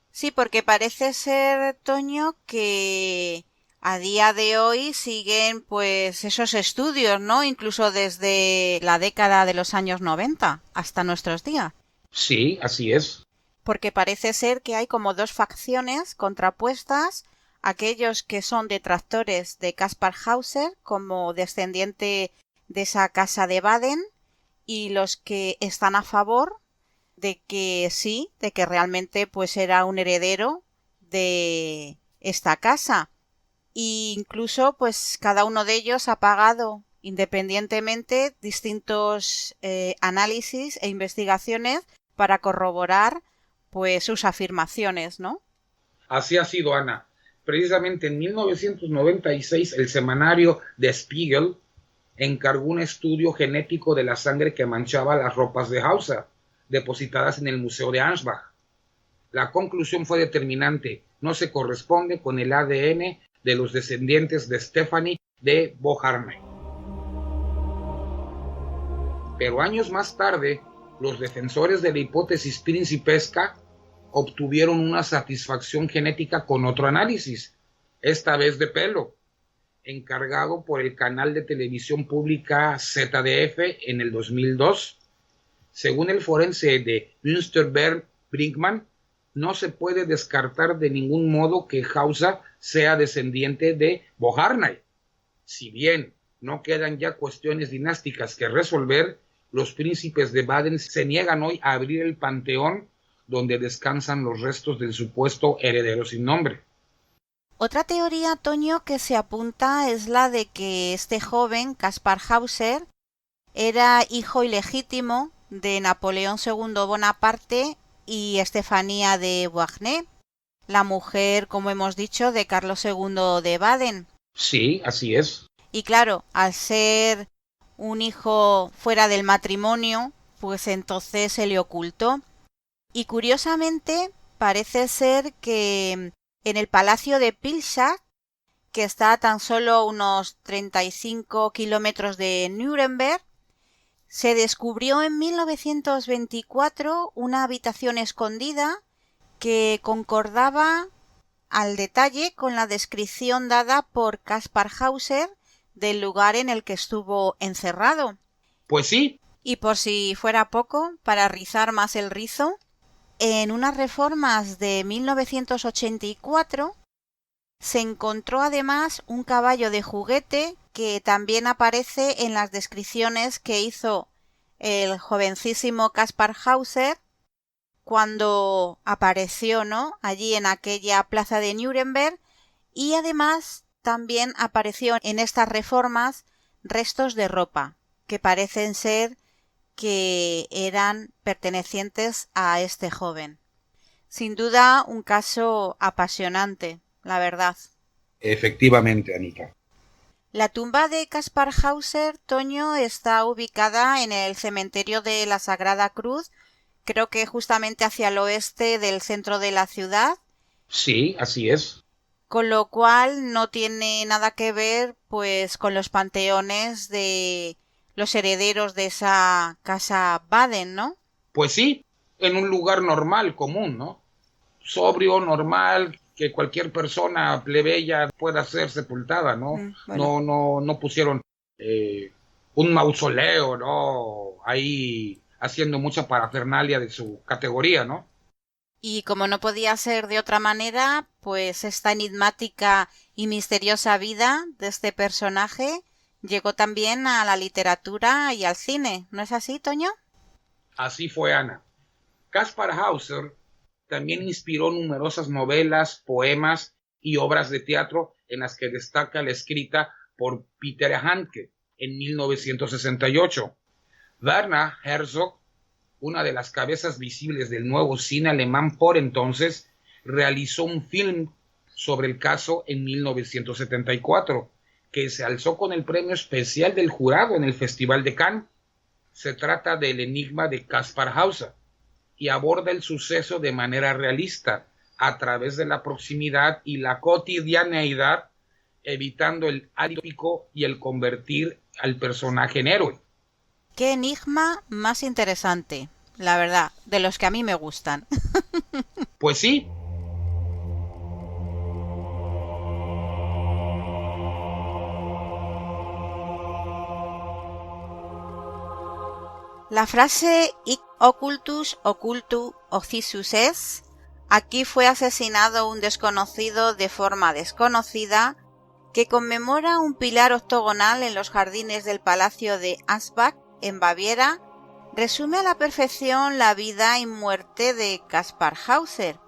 Sí, porque parece ser, Toño, que a día de hoy siguen pues esos estudios, ¿no? Incluso desde la década de los años 90 hasta nuestros días. Sí, así es. Porque parece ser que hay como dos facciones contrapuestas, aquellos que son detractores de Caspar Hauser como descendiente de esa casa de Baden, y los que están a favor de que sí, de que realmente pues era un heredero de esta casa. E incluso pues cada uno de ellos ha pagado independientemente distintos análisis e investigaciones para corroborar pues sus afirmaciones, ¿no? Así ha sido, Ana. Precisamente en 1996 el semanario Der Spiegel encargó un estudio genético de la sangre que manchaba las ropas de Hauser, depositadas en el Museo de Ansbach. La conclusión fue determinante: no se corresponde con el ADN de los descendientes de Stephanie de Beauharnais. Pero años más tarde, los defensores de la hipótesis principesca obtuvieron una satisfacción genética con otro análisis, esta vez de pelo, encargado por el canal de televisión pública ZDF en el 2002. Según el forense de Münsterberg Brinkmann, no se puede descartar de ningún modo que Hauser sea descendiente de Beauharnais. Si bien no quedan ya cuestiones dinásticas que resolver, los príncipes de Baden se niegan hoy a abrir el panteón donde descansan los restos del supuesto heredero sin nombre. Otra teoría, Toño, que se apunta es la de que este joven, Caspar Hauser, era hijo ilegítimo de Napoleón II Bonaparte y Estefanía de Beauharnais, la mujer, como hemos dicho, de Carlos II de Baden. Sí, así es. Y claro, al ser un hijo fuera del matrimonio, pues entonces se le ocultó. Y curiosamente, parece ser que en el palacio de Pilsach, que está a tan solo unos 35 kilómetros de Nuremberg, se descubrió en 1924 una habitación escondida que concordaba al detalle con la descripción dada por Caspar Hauser del lugar en el que estuvo encerrado. Pues sí. Y por si fuera poco, para rizar más el rizo, en unas reformas de 1984 se encontró además un caballo de juguete que también aparece en las descripciones que hizo el jovencísimo Caspar Hauser cuando apareció, ¿no?, allí en aquella plaza de Nuremberg, y además también apareció en estas reformas restos de ropa que parecen ser que eran pertenecientes a este joven. Sin duda, un caso apasionante, la verdad. Efectivamente, Anita. La tumba de Caspar Hauser, Toño, está ubicada en el cementerio de la Sagrada Cruz, creo que justamente hacia el oeste del centro de la ciudad. Sí, así es. Con lo cual no tiene nada que ver pues con los panteones de los herederos de esa casa Baden, ¿no? Pues sí, en un lugar normal, común, ¿no? Sobrio, normal, que cualquier persona plebeya pueda ser sepultada, ¿no? Bueno. No pusieron un mausoleo, ¿no? Ahí haciendo mucha parafernalia de su categoría, ¿no? Y como no podía ser de otra manera, pues esta enigmática y misteriosa vida de este personaje llegó también a la literatura y al cine, ¿no es así, Toño? Así fue, Ana. Caspar Hauser también inspiró numerosas novelas, poemas y obras de teatro, en las que destaca la escrita por Peter Handke en 1968. Werner Herzog, una de las cabezas visibles del nuevo cine alemán por entonces, realizó un film sobre el caso en 1974, que se alzó con el premio especial del jurado en el Festival de Cannes. Se trata del enigma de Caspar Hauser y aborda el suceso de manera realista, a través de la proximidad y la cotidianeidad, evitando el atípico y el convertir al personaje en héroe. Qué enigma más interesante, la verdad, de los que a mí me gustan. Pues sí. La frase hic occultus occultu occisus es, aquí fue asesinado un desconocido de forma desconocida, que conmemora un pilar octogonal en los jardines del Palacio de Ansbach, en Baviera, resume a la perfección la vida y muerte de Caspar Hauser.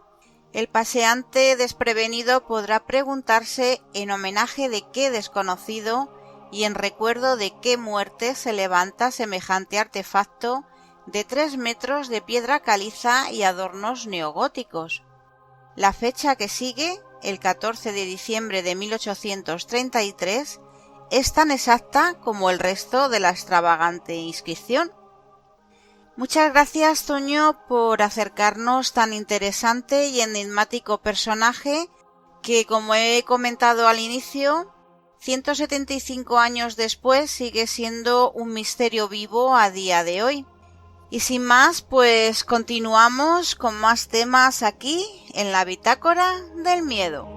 El paseante desprevenido podrá preguntarse en homenaje de qué desconocido y en recuerdo de qué muerte se levanta semejante artefacto de 3 metros de piedra caliza y adornos neogóticos. La fecha que sigue, el 14 de diciembre de 1833, es tan exacta como el resto de la extravagante inscripción. Muchas gracias, Toño, por acercarnos tan interesante y enigmático personaje que, como he comentado al inicio, 175 años después sigue siendo un misterio vivo a día de hoy. Y sin más, pues continuamos con más temas aquí en la Bitácora del Miedo.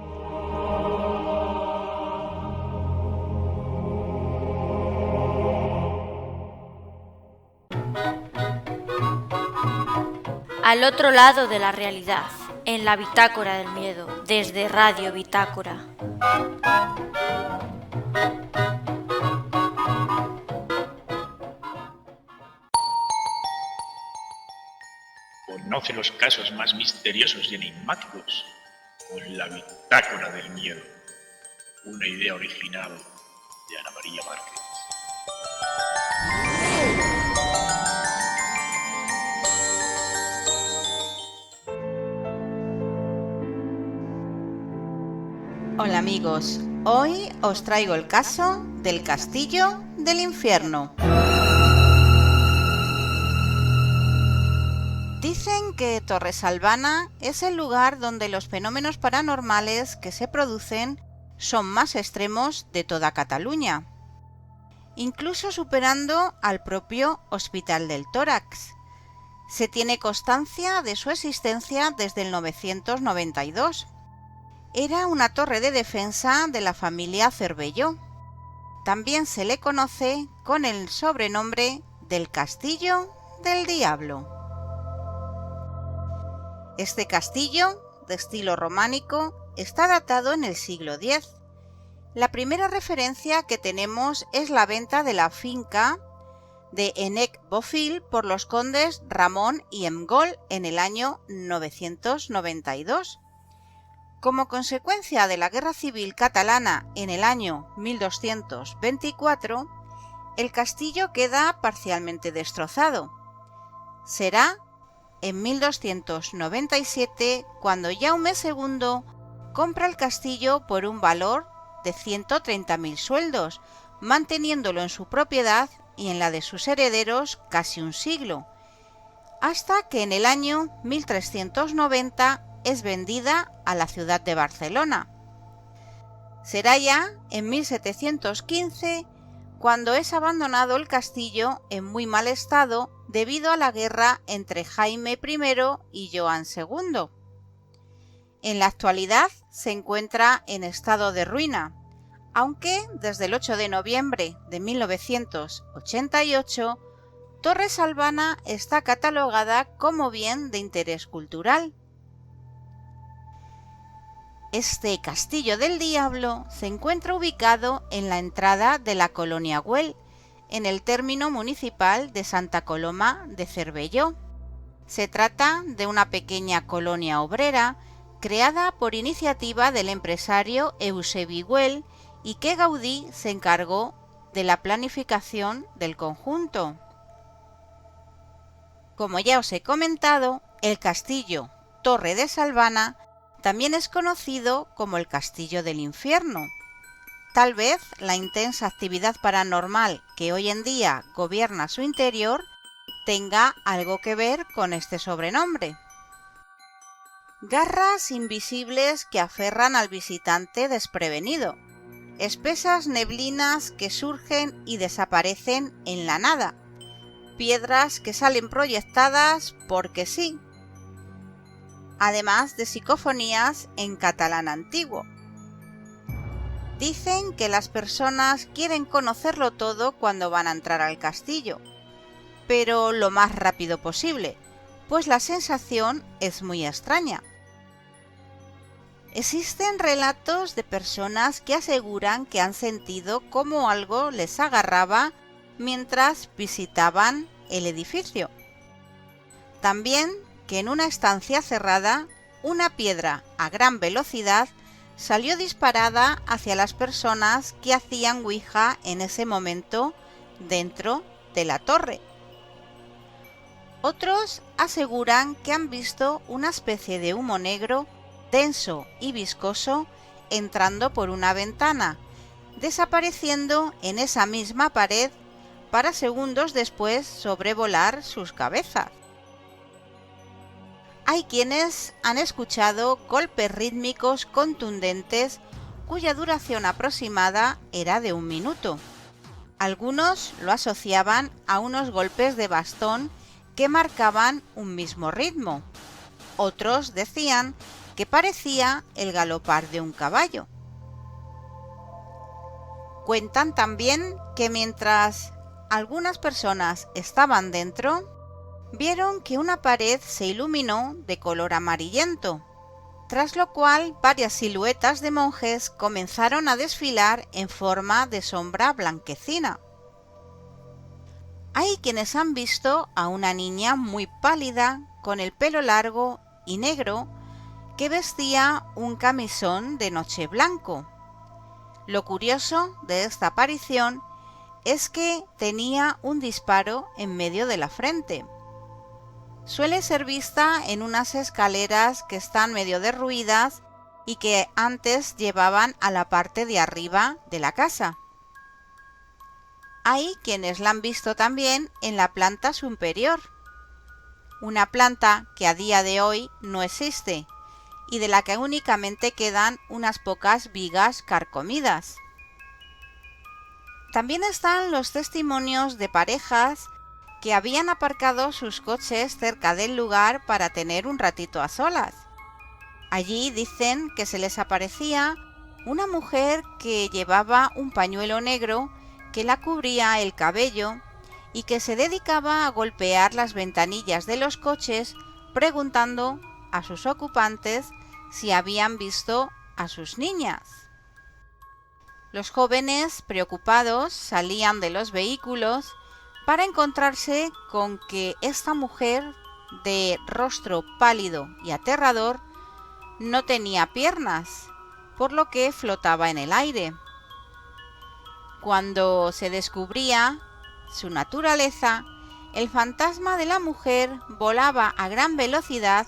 Al otro lado de la realidad, en la Bitácora del Miedo, desde Radio Bitácora. Conoce los casos más misteriosos y enigmáticos con la Bitácora del Miedo, una idea original de Ana María Márquez. Hola amigos, hoy os traigo el caso del Castillo del Infierno. Dicen que Torresalvana es el lugar donde los fenómenos paranormales que se producen son más extremos de toda Cataluña, incluso superando al propio Hospital del Tórax. Se tiene constancia de su existencia desde el 992. Era una torre de defensa de la familia Cervelló. También se le conoce con el sobrenombre del Castillo del Diablo. Este castillo, de estilo románico, está datado en el siglo X. La primera referencia que tenemos es la venta de la finca de Enec Bofill por los condes Ramón y Emgol en el año 992. Como consecuencia de la Guerra Civil Catalana en el año 1224, el castillo queda parcialmente destrozado. Será en 1297 cuando Jaume II compra el castillo por un valor de 130.000 sueldos, manteniéndolo en su propiedad y en la de sus herederos casi un siglo, hasta que en el año 1390 es vendida a la ciudad de Barcelona. Será ya en 1715 cuando es abandonado el castillo en muy mal estado debido a la guerra entre Jaime I y Joan II. En la actualidad se encuentra en estado de ruina, aunque desde el 8 de noviembre de 1988 Torres Albana está catalogada como bien de interés cultural. Este Castillo del Diablo se encuentra ubicado en la entrada de la colonia Güell, en el término municipal de Santa Coloma de Cervelló. Se trata de una pequeña colonia obrera creada por iniciativa del empresario Eusebi Güell y que Gaudí se encargó de la planificación del conjunto. Como ya os he comentado, el castillo Torre de Salvana también es conocido como el Castillo del Infierno. Tal vez la intensa actividad paranormal que hoy en día gobierna su interior tenga algo que ver con este sobrenombre. Garras invisibles que aferran al visitante desprevenido. Espesas neblinas que surgen y desaparecen en la nada. Piedras que salen proyectadas porque sí. Además de psicofonías en catalán antiguo. Dicen que las personas quieren conocerlo todo cuando van a entrar al castillo, pero lo más rápido posible, pues la sensación es muy extraña. Existen relatos de personas que aseguran que han sentido cómo algo les agarraba mientras visitaban el edificio. También que en una estancia cerrada, una piedra a gran velocidad salió disparada hacia las personas que hacían ouija en ese momento dentro de la torre. Otros aseguran que han visto una especie de humo negro, denso y viscoso, entrando por una ventana, desapareciendo en esa misma pared para segundos después sobrevolar sus cabezas. Hay quienes han escuchado golpes rítmicos contundentes cuya duración aproximada era de 1 minuto. Algunos lo asociaban a unos golpes de bastón que marcaban un mismo ritmo. Otros decían que parecía el galopar de un caballo. Cuentan también que mientras algunas personas estaban dentro, vieron que una pared se iluminó de color amarillento, tras lo cual varias siluetas de monjes comenzaron a desfilar en forma de sombra blanquecina. Hay quienes han visto a una niña muy pálida, con el pelo largo y negro, que vestía un camisón de noche blanco. Lo curioso de esta aparición es que tenía un disparo en medio de la frente. Suele ser vista en unas escaleras que están medio derruidas y que antes llevaban a la parte de arriba de la casa. Hay quienes la han visto también en la planta superior, una planta que a día de hoy no existe y de la que únicamente quedan unas pocas vigas carcomidas. También están los testimonios de parejas que habían aparcado sus coches cerca del lugar para tener un ratito a solas. Allí dicen que se les aparecía una mujer que llevaba un pañuelo negro que la cubría el cabello y que se dedicaba a golpear las ventanillas de los coches preguntando a sus ocupantes si habían visto a sus niñas. Los jóvenes preocupados salían de los vehículos para encontrarse con que esta mujer de rostro pálido y aterrador no tenía piernas, por lo que flotaba en el aire. Cuando se descubría su naturaleza, el fantasma de la mujer volaba a gran velocidad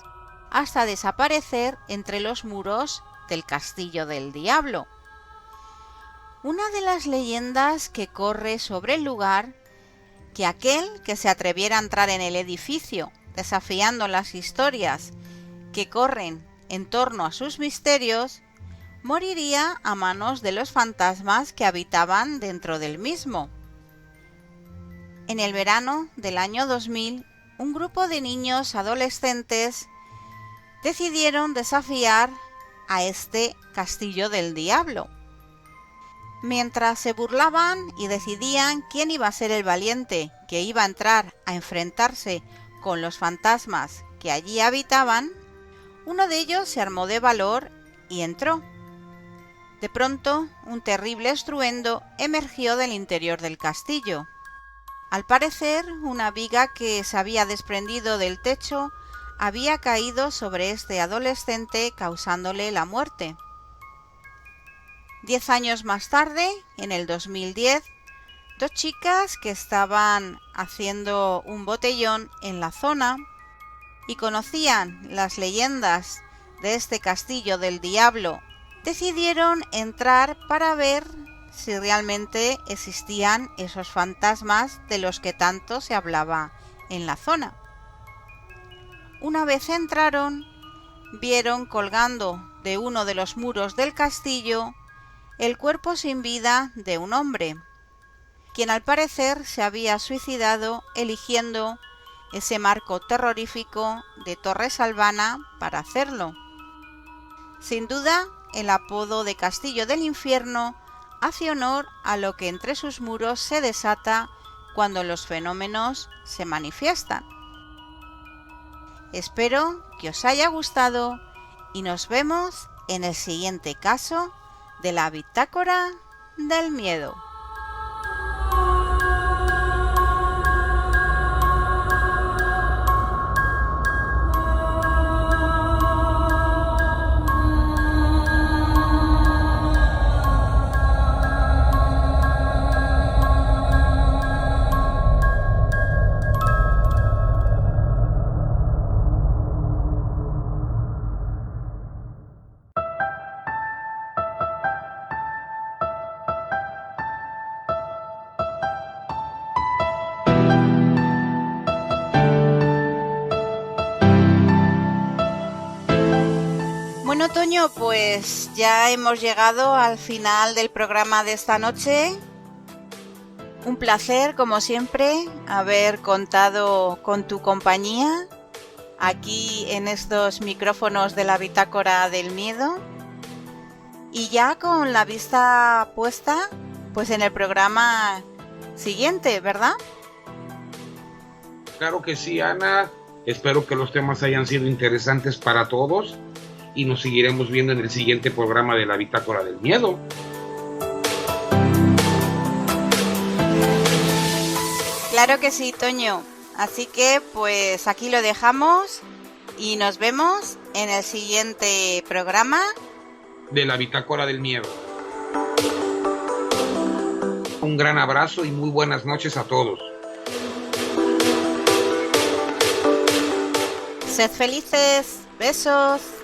hasta desaparecer entre los muros del Castillo del Diablo. Una de las leyendas que corre sobre el lugar, que aquel que se atreviera a entrar en el edificio desafiando las historias que corren en torno a sus misterios, moriría a manos de los fantasmas que habitaban dentro del mismo. En el verano del año 2000, un grupo de niños adolescentes decidieron desafiar a este Castillo del Diablo. Mientras se burlaban y decidían quién iba a ser el valiente que iba a entrar a enfrentarse con los fantasmas que allí habitaban, uno de ellos se armó de valor y entró. De pronto, un terrible estruendo emergió del interior del castillo. Al parecer, una viga que se había desprendido del techo había caído sobre este adolescente, causándole la muerte. 10 años más tarde, en el 2010, dos chicas que estaban haciendo un botellón en la zona y conocían las leyendas de este Castillo del Diablo, decidieron entrar para ver si realmente existían esos fantasmas de los que tanto se hablaba en la zona. Una vez entraron, vieron colgando de uno de los muros del castillo el cuerpo sin vida de un hombre, quien al parecer se había suicidado eligiendo ese marco terrorífico de Torres Albana para hacerlo. Sin duda, el apodo de Castillo del Infierno hace honor a lo que entre sus muros se desata cuando los fenómenos se manifiestan. Espero que os haya gustado y nos vemos en el siguiente caso de la Bitácora del Miedo. Bueno, Toño, pues ya hemos llegado al final del programa de esta noche. Un placer, como siempre, haber contado con tu compañía aquí en estos micrófonos de la Bitácora del Miedo. Y ya con la vista puesta, pues en el programa siguiente, ¿verdad? Claro que sí, Ana. Espero que los temas hayan sido interesantes para todos. Y nos seguiremos viendo en el siguiente programa de la Bitácora del Miedo. Claro que sí, Toño. Así que pues aquí lo dejamos y nos vemos en el siguiente programa de la Bitácora del Miedo. Un gran abrazo y muy buenas noches a todos. Sed felices. Besos.